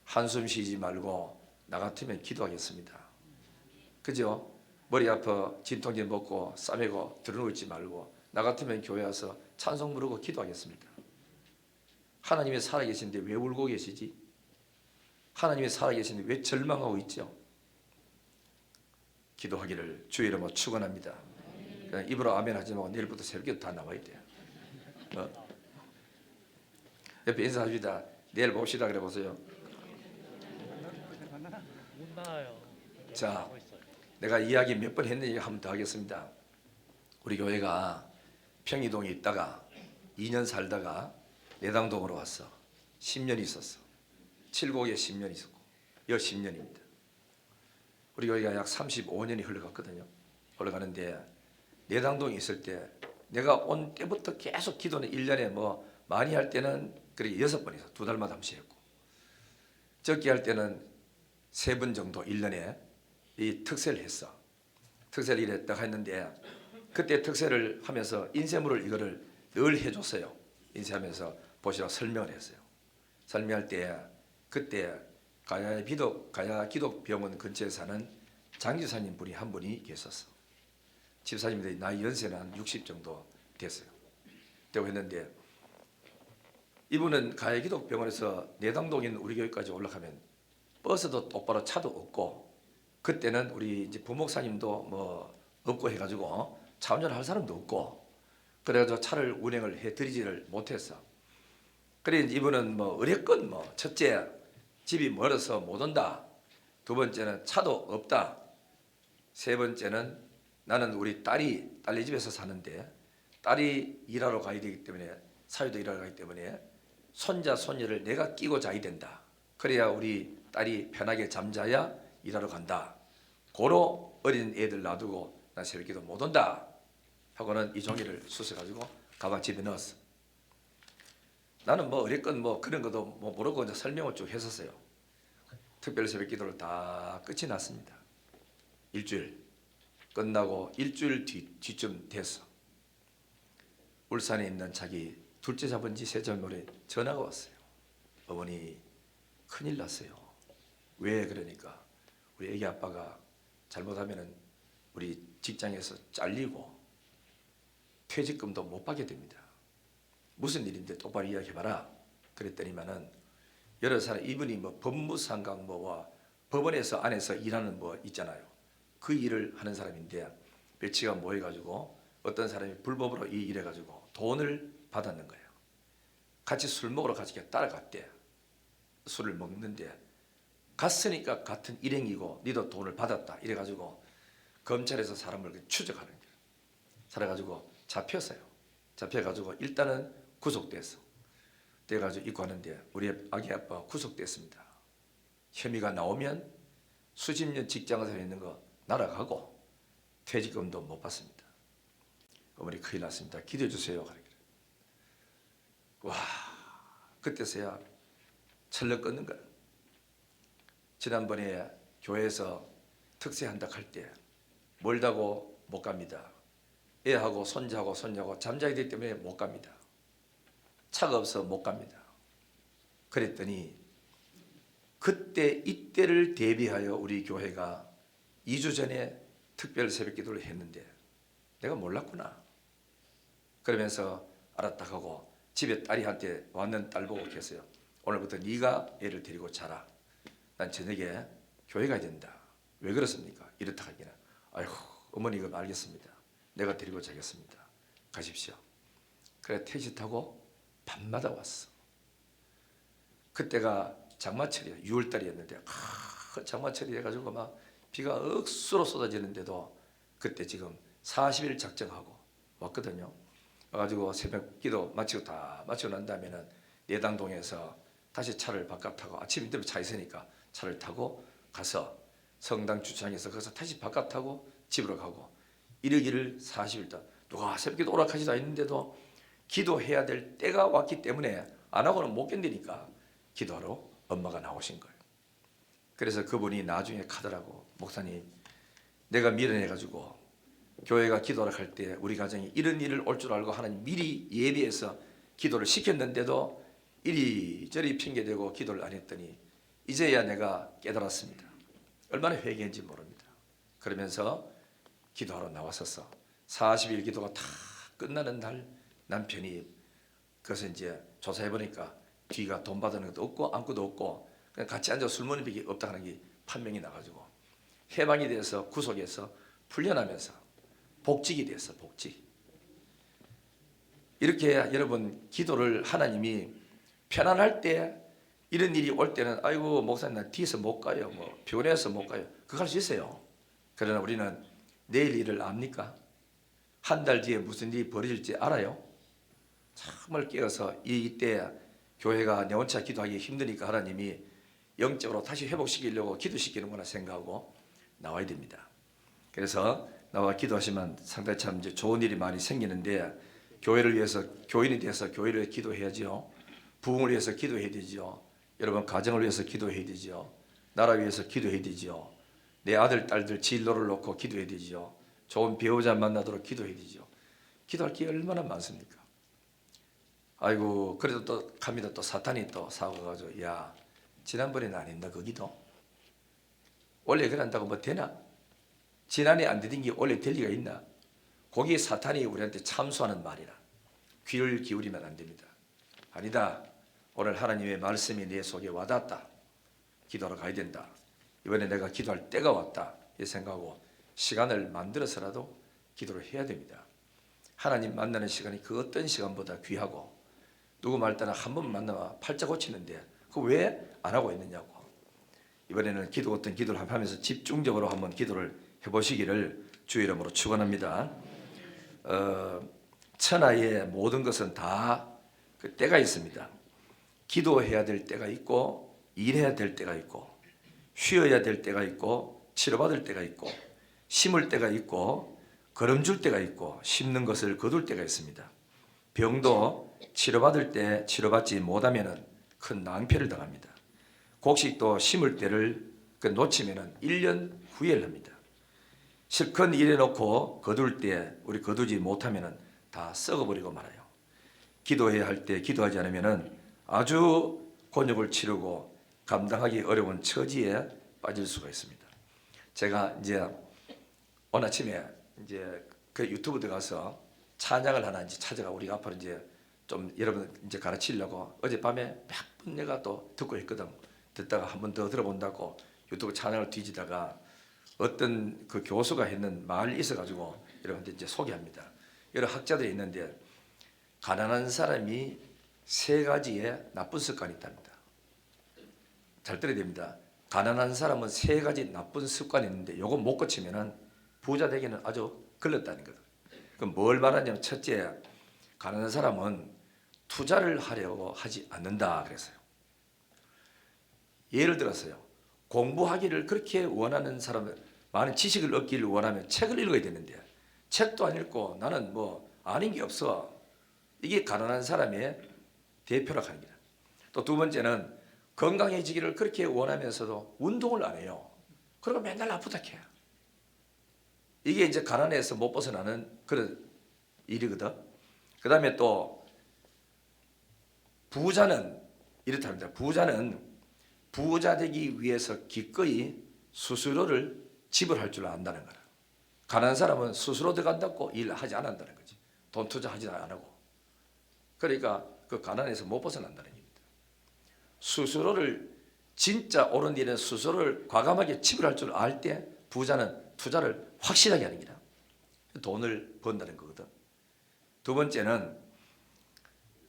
한숨 쉬지 말고 나 같으면 기도하겠습니다. 그죠? 머리 아파 진통제 먹고 싸매고 들어누있지 말고 나 같으면 교회 와서 찬송 부르고 기도하겠습니다. 하나님이 살아계신데 왜 울고 계시지? 하나님이 살아계신데 왜 절망하고 있죠? 기도하기를 주의 이름으로 축원합니다. 그냥 입으로 아멘 하지 말고 내일부터 새벽에 다 나와야 돼요. 옆에 인사합니다. 내일 봅시다 그래 보세요. 자, 내가 이야기 몇 번 했는지 한 번 더 하겠습니다. 우리 교회가 평이동에 있다가 2년 살다가 내당동으로 왔어. 10년 있었어. 칠곡에 10년 있었고 여 10년입니다. 우리 교회가 약 35년이 흘러갔거든요. 흘러가는데 내당동에 있을 때 내가 온 때부터 계속 기도는 1년에 뭐 많이 할 때는 그렇게 6번 있어. 2달마다 한 번씩 했고 적게 할 때는 3번 정도 1년에 이 특세를 했어. 특세를 이랬다 했는데 그때 특세를 하면서 인쇄물을 이거를 늘 해줬어요. 인쇄하면서 보시라고 설명을 했어요. 설명할 때 그때 가야 기독병원 근처에 사는 장지사님 분이 한 분이 계셨어. 집사님들이 나이 연세는 한 60 정도 됐어요. 되고 했는데 이분은 가야 기독병원에서 내당동인 우리 교회까지 올라가면 버스도 똑바로 차도 없고 그때는 우리 이제 부목사님도 뭐 없고 해가지고 차 운전할 사람도 없고 그래가지고 차를 운행을 해드리지를 못했어. 그래 이분은 뭐 어렵건 뭐 첫째 집이 멀어서 못 온다. 두 번째는 차도 없다. 세 번째는 나는 우리 딸이 딸네 집에서 사는데 딸이 일하러 가야 되기 때문에 사유도 일하러 가기 때문에 손자 손녀를 내가 끼고 자야 된다. 그래야 우리 딸이 편하게 잠자야 일하러 간다. 고로 어린 애들 놔두고 나 새벽기도 못 온다 하고는 이 종이를 쑤셔가지고 가방 집에 넣었어. 나는 뭐 어렵건 뭐 그런 것도 뭐 모르고 이제 설명을 쭉 했었어요. 특별 새벽기도를 다 끝이 났습니다. 일주일 끝나고 일주일 뒤쯤 됐어. 울산에 있는 자기 둘째 잡은 지 셋째 모레 전화가 왔어요. 어머니 큰일 났어요. 왜 그러니까 우리 애기 아빠가 잘못하면은 우리 직장에서 잘리고 퇴직금도 못 받게 됩니다. 무슨 일인데 똑바로 이야기해봐라. 그랬더니만은 여러 사람 이분이 뭐 법무상관 뭐와 법원에서 안에서 일하는 뭐 있잖아요. 그 일을 하는 사람인데 며칠간 모여가지고 어떤 사람이 불법으로 이 일해가지고 돈을 받았는 거예요. 같이 술 먹으러 같이 따라갔대. 술을 먹는데 갔으니까 같은 일행이고 니도 돈을 받았다 이래가지고 검찰에서 사람을 추적하는 거예요. 살아가지고 잡혔어요. 잡혀가지고 일단은 구속됐어. 돼가지고 입고 하는데 우리 아기 아빠 구속됐습니다. 혐의가 나오면 수십 년 직장에서 있는 거 날아가고 퇴직금도 못 받습니다. 어머니 큰일 났습니다. 기도해 주세요. 와, 그때서야 철렁 껐는 거야. 지난번에 교회에서 특세한다 할 때 멀다고 못 갑니다. 애하고 손자하고 손녀하고 잠자게 되기 때문에 못 갑니다. 차가 없어 못 갑니다. 그랬더니 그때 이때를 대비하여 우리 교회가 2주 전에 특별 새벽 기도를 했는데 내가 몰랐구나. 그러면서 알았다 하고 집에 딸이한테 왔는 딸 보고 했어요. 오늘부터 네가 애를 데리고 자라. 난 저녁에 교회 가야 된다. 왜 그렇습니까? 이렇다 하기는 아이고 어머니가 알겠습니다. 내가 데리고 자겠습니다. 가십시오. 그래 택시 타고 밤마다 왔어. 그때가 장마철이야. 6월달이었는데 장마철이 해가지고 막 비가 억수로 쏟아지는데도 그때 지금 40일 작정하고 왔거든요. 와가지고 새벽 기도 마치고 다 마치고 난 다음에는 내당동에서 다시 차를 바깥 타고 아침 일찍 차 있으니까 차를 타고 가서 성당 주차장에서 거기서 다시 바깥 타고 집으로 가고 이러기를 40일 동안 누가 새벽 기도 오락하지도 않는데도 기도해야 될 때가 왔기 때문에 안 하고는 못 견디니까 기도하러 엄마가 나오신 거예요. 그래서 그분이 나중에 가더라고. 목사님 내가 미련해가지고 교회가 기도를 할 때 우리 가정이 이런 일을 올 줄 알고 하나님 미리 예비해서 기도를 시켰는데도 이리저리 핑계대고 기도를 안 했더니 이제야 내가 깨달았습니다. 얼마나 회개인지 모릅니다. 그러면서 기도하러 나왔었어. 40일 기도가 다 끝나는 날 남편이 그래서 이제 조사해 보니까 뒤가 돈 받는 것도 없고 아무것도 없고 그냥 같이 앉아 술 먹는 게 없다 하는 게 판명이 나가지고 해방이 돼서 구속해서 풀려나면서 복직이 됐어. 복직. 이렇게 여러분 기도를 하나님이 편안할 때 이런 일이 올 때는 아이고 목사님 나 뒤에서 못 가요. 뭐 피곤해서 못 가요. 그거 할 수 있어요. 그러나 우리는 내일 일을 압니까? 한 달 뒤에 무슨 일이 벌어질지 알아요? 정말 깨어서 이때 교회가 내 혼자 기도하기 힘드니까 하나님이 영적으로 다시 회복시키려고 기도시키는구나 생각하고 나와야 됩니다. 그래서 나와 기도하시면 상당히 참 이제 좋은 일이 많이 생기는데 교회를 위해서 교인이 돼서 교회를 위해 기도해야죠. 부흥을 위해서 기도해야 되죠. 여러분 가정을 위해서 기도해야 되죠. 나라 위해서 기도해야 되죠. 내 아들 딸들 진로를 놓고 기도해야 되죠. 좋은 배우자 만나도록 기도해야 되죠. 기도할 게 얼마나 많습니까? 아이고 그래도 또 갑니다. 또 사탄이 또 사고가지고 야 지난번에는 안 했나 그 기도? 원래 그런다고 뭐 되나? 지난해 안 되던 게 원래 될 리가 있나? 거기에 사탄이 우리한테 참수하는 말이라 귀를 기울이면 안 됩니다. 아니다. 오늘 하나님의 말씀이 내 속에 와닿았다. 기도하러 가야 된다. 이번에 내가 기도할 때가 왔다. 이 생각하고 시간을 만들어서라도 기도를 해야 됩니다. 하나님 만나는 시간이 그 어떤 시간보다 귀하고 누구 말 따라 한 번 만나면 팔자 고치는데 그 왜 안 하고 있느냐고. 이번에는 기도 어떤 기도를 하면서 집중적으로 한번 기도를 해보시기를 주의 이름으로 축원합니다. 천하의 모든 것은 다 그 때가 있습니다. 기도해야 될 때가 있고 일해야 될 때가 있고 쉬어야 될 때가 있고 치료받을 때가 있고 심을 때가 있고 거름줄 때가 있고 심는 것을 거둘 때가 있습니다. 병도 치료받을 때 치료받지 못하면 큰 낭패를 당합니다. 곡식도 심을 때를 놓치면 1년 후회를 합니다. 실컷 일해놓고 거둘 때 우리 거두지 못하면 다 썩어버리고 말아요. 기도해야 할 때 기도하지 않으면 아주 곤욕을 치르고 감당하기 어려운 처지에 빠질 수가 있습니다. 제가 이제 오늘 아침에 이제 그 유튜브 들어가서 찬양을 하나 이제 찾아가 우리가 앞으로 이제 좀 여러분 이제 가르치려고 어젯밤에 몇 번 내가 또 듣고 있거든. 듣다가 한 번 더 들어본다고 유튜브 찬양을 뒤지다가 어떤 그 교수가 했는 말이 있어가지고 여러분한테 이제 소개합니다. 여러 학자들이 있는데 가난한 사람이 3가지의 나쁜 습관이 있답니다. 잘 들어야 됩니다. 가난한 사람은 세 가지 나쁜 습관이 있는데 요거 못 고치면은 부자 되기는 아주 걸렸다는 거다. 그럼 뭘 말하냐면 첫째, 가난한 사람은 투자를 하려고 하지 않는다 그랬어요. 예를 들어서요. 공부하기를 그렇게 원하는 사람은 많은 지식을 얻기를 원하면 책을 읽어야 되는데 책도 안 읽고 나는 뭐 아는 게 없어. 이게 가난한 사람의 대표라 합니다. 또 두 번째는 건강해지기를 그렇게 원하면서도 운동을 안 해요. 그리고 맨날 아프다 해요. 이게 이제 가난에서 못 벗어나는 그런 일이거든. 그 다음에 또 부자는 이렇답니다. 부자는 부자 되기 위해서 기꺼이 수수료를 지불할 줄 안다는 거라. 가난한 사람은 수수료 들어간다고 일하지 않는다는 거지. 돈 투자하지 안 하고. 그러니까 그 가난에서 못 벗어난다는 겁니다. 수수료를 진짜 옳은 일은 수수료를 과감하게 지불할 줄 알 때 부자는 투자를 확실하게 하는 거다. 돈을 번다는 거거든. 두 번째는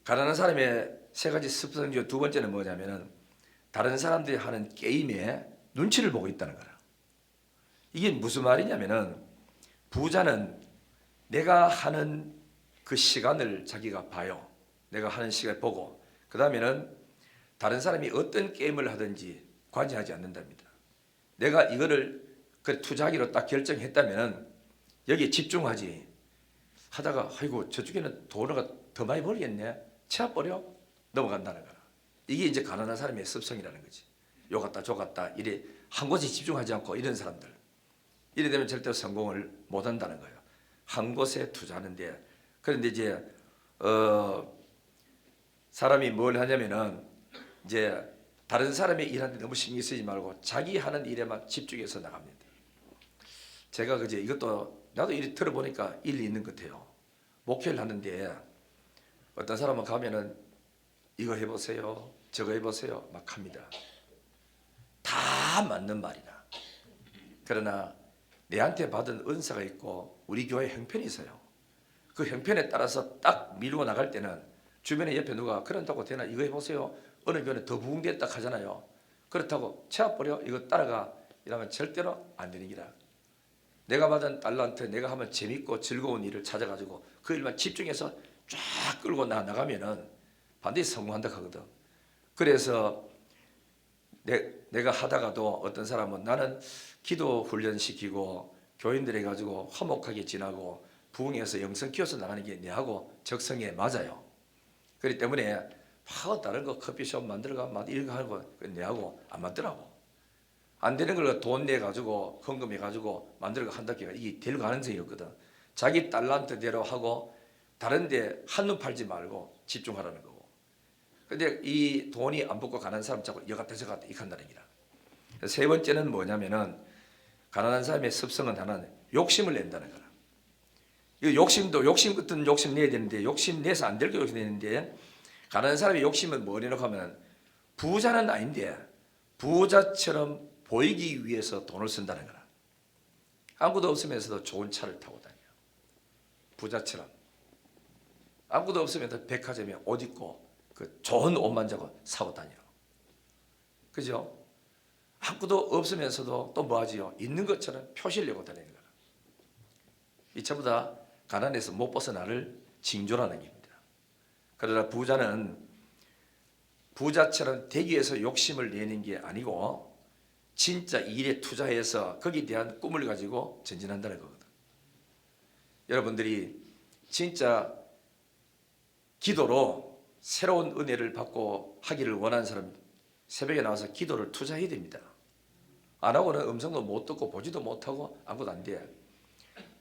가난한 사람의 세 가지 습성 중 두 번째는 뭐냐면은 다른 사람들이 하는 게임에 눈치를 보고 있다는 거라. 이게 무슨 말이냐면은 부자는 내가 하는 그 시간을 자기가 봐요. 내가 하는 시간을 보고 그 다음에는 다른 사람이 어떤 게임을 하든지 관여하지 않는답니다. 내가 이거를 그 투자하기로 딱 결정했다면은 여기에 집중하지 하다가 아이고 저쪽에는 돈을 더 많이 벌겠네. 채워버려 넘어간다는 거라. 이게 이제 가난한 사람의 습성이라는 거지. 요 갔다 저 갔다 이래 한 곳에 집중하지 않고 이런 사람들 이래 되면 절대로 성공을 못 한다는 거예요. 한 곳에 투자하는데 그런데 이제 사람이 뭘 하냐면은 이제 다른 사람의 일하는데 너무 신경 쓰지 말고 자기 하는 일에만 집중해서 나갑니다. 제가 그제 이것도 나도 일 들어보니까 일리 있는 것 같아요. 목회를 하는데 어떤 사람은 가면은 이거 해보세요, 저거 해보세요 막 합니다. 다 맞는 말이다. 그러나 내한테 받은 은사가 있고 우리 교회 형편이 있어요. 그 형편에 따라서 딱 밀고 나갈 때는 주변에 옆에 누가 그런다고 되나 이거 해보세요. 어느 교회는 더 부흥됐다 하잖아요. 그렇다고 채워버려 이거 따라가 이러면 절대로 안 되는 기라. 내가 받은 달란트 내가 하면 재밌고 즐거운 일을 찾아가지고 그 일만 집중해서 쫙 끌고 나가면은 반드시 성공한다 하거든. 그래서 내가 하다가도 어떤 사람은 나는 기도 훈련시키고 교인들 해가지고 화목하게 지나고 부흥해서 영성 키워서 나가는 게 내하고 적성에 맞아요. 그렇기 때문에 막 다른 거 커피숍 만들어가 이런 거 하고 내하고 안 맞더라고. 안 되는 걸 돈 내가지고 헌금해가지고 만들어 한다 기가 이게 될 가능성이 없거든. 자기 달란트대로 하고 다른데 한눈 팔지 말고 집중하라는 거고. 근데 이 돈이 안 붙고 가난한 사람 자꾸 여갔다 저갔다 이렇게 한다는 기라. 세 번째는 뭐냐면은 가난한 사람의 습성은 하나는 욕심을 낸다는 거라. 이 욕심도 욕심 같은 욕심 내야 되는데 욕심 내서 안 될 거 욕심 내는데 가난한 사람의 욕심은 뭐냐고 하면 부자는 아닌데 부자처럼 보이기 위해서 돈을 쓴다는 거라. 아무것도 없으면서도 좋은 차를 타고 다녀요. 부자처럼. 아무것도 없으면서 백화점에 옷 입고 그 좋은 옷만 자고 사고 다녀요. 그죠? 아무것도 없으면서도 또 뭐하지요? 있는 것처럼 표시를 내고 다니는 거라. 이 전부 다 가난에서 못 벗어나를 징조라는 겁니다. 그러나 부자는 부자처럼 되기 위해서 욕심을 내는 게 아니고 진짜 일에 투자해서 거기에 대한 꿈을 가지고 전진한다는 거거든. 여러분들이 진짜 기도로 새로운 은혜를 받고 하기를 원하는 사람 새벽에 나와서 기도를 투자해야 됩니다. 안 하고는 음성도 못 듣고 보지도 못하고 아무것도 안 돼.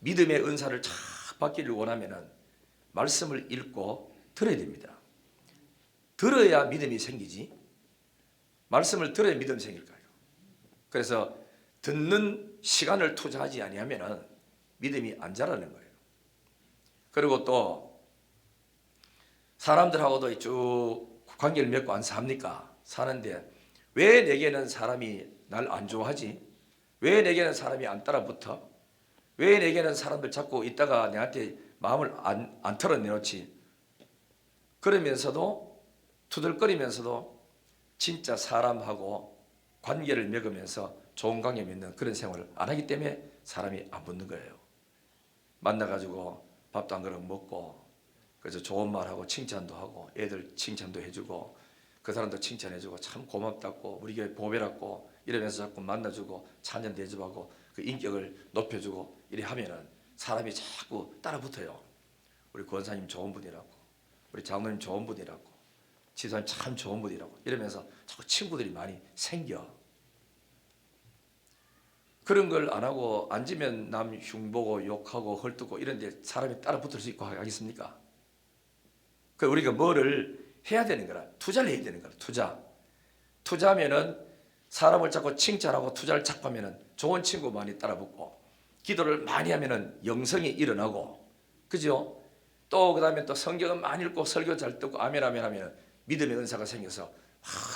믿음의 은사를 쫙 받기를 원하면은 말씀을 읽고 들어야 됩니다. 들어야 믿음이 생기지. 말씀을 들어야 믿음이 생길 거예요. 그래서 듣는 시간을 투자하지 아니하면은 믿음이 안 자라는 거예요. 그리고 또 사람들하고도 쭉 관계를 맺고 안 삽니까? 사는데 왜 내게는 사람이 날 안 좋아하지? 왜 내게는 사람이 안 따라붙어? 왜 내게는 사람들 자꾸 있다가 내한테 마음을 안 털어내놓지? 그러면서도 투덜거리면서도 진짜 사람하고 관계를 맺으면서 좋은 관계 맺는 그런 생활을 안 하기 때문에 사람이 안 붙는 거예요. 만나가지고 밥도 한 그릇 먹고 그래서 좋은 말하고 칭찬도 하고 애들 칭찬도 해주고 그 사람도 칭찬해주고 참 고맙다고 우리 교회 보배랐고 이러면서 자꾸 만나주고 찬전 대접하고 그 인격을 높여주고 이래 하면은 사람이 자꾸 따라 붙어요. 우리 권사님 좋은 분이라고 우리 장로님 좋은 분이라고 지사님 참 좋은 분이라고 이러면서 자꾸 친구들이 많이 생겨. 그런 걸 안 하고 앉으면 남 흉보고 욕하고 헐뜯고 이런데 사람이 따라 붙을 수 있고 하겠습니까? 그 우리가 뭐를 해야 되는 거라. 투자를 해야 되는 거라. 투자하면은 사람을 자꾸 칭찬하고 투자를 자꾸 하면은 좋은 친구 많이 따라 붙고 기도를 많이 하면은 영성이 일어나고 그죠? 또 그다음에 또 성경을 많이 읽고 설교 잘 듣고 아멘 하면 믿음의 은사가 생겨서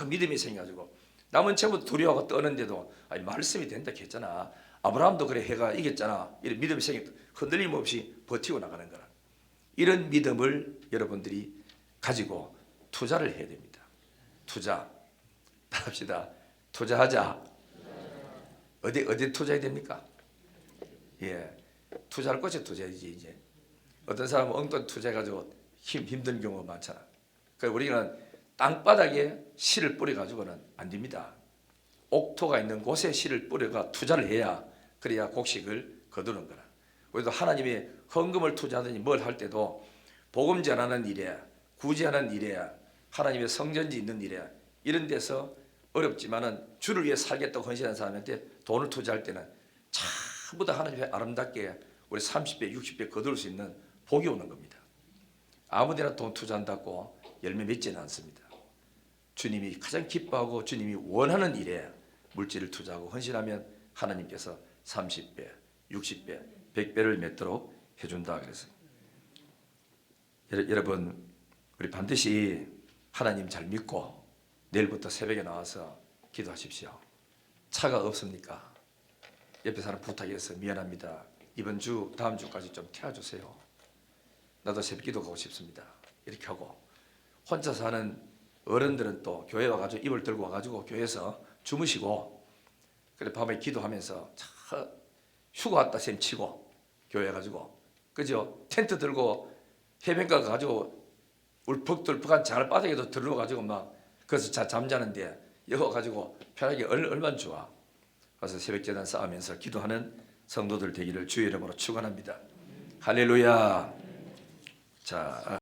믿음이 생겨가지고 남은 전부 두려워하고 떠는데도 아니 말씀이 된다 했잖아. 아브라함도 그래 해가 이겼잖아. 이런 믿음이 생겼다. 흔들림 없이 버티고 나가는 거라. 이런 믿음을 여러분들이 가지고 투자를 해야 됩니다. 투자. 합시다. 투자하자. 어디 투자해야 됩니까? 예, 투자할 곳에 투자해야지 이제. 어떤 사람은 엉뚱 투자해가지고 힘든 경우가 많잖아. 그러니까 우리는 땅바닥에 씨를 뿌려가지고는 안 됩니다. 옥토가 있는 곳에 씨를 뿌려가 투자를 해야 그래야 곡식을 거두는 거라. 우리도 하나님이 헌금을 투자하더니 뭘 할 때도 복음 전하는 일에 구제하는 일에 하나님의 성전지 있는 일에 이런 데서 어렵지만은 주를 위해 살겠다고 헌신하는 사람한테 돈을 투자할 때는 전부 다 하나님의 아름답게 우리 30배 60배 거둘 수 있는 복이 오는 겁니다. 아무데나 돈 투자한다고 열매 맺지는 않습니다. 주님이 가장 기뻐하고 주님이 원하는 일에 물질을 투자하고 헌신하면 하나님께서 30배, 60배, 100배를 맺도록 해준다 그랬어요. 여러분 우리 반드시 하나님 잘 믿고 내일부터 새벽에 나와서 기도하십시오. 차가 없습니까? 옆에 사람 부탁해서 미안합니다. 이번 주 다음 주까지 좀 태워주세요. 나도 새벽 기도 가고 싶습니다. 이렇게 하고 혼자 사는 어른들은 또 교회 와가지고 이불 들고 와가지고 교회에서 주무시고 그래 밤에 기도하면서 휴가 왔다 셈 치고 교회 가지고 그죠? 텐트 들고 해변가 가지고 울퍽들퍽한 장을 바닥에도 들러가지고 막 그래서 잠자는데 여기 가지고 편하게 얼마나 좋아. 그래서 새벽 제단 쌓으면서 기도하는 성도들 되기를 주의 이름으로 축원합니다. 할렐루야. 자.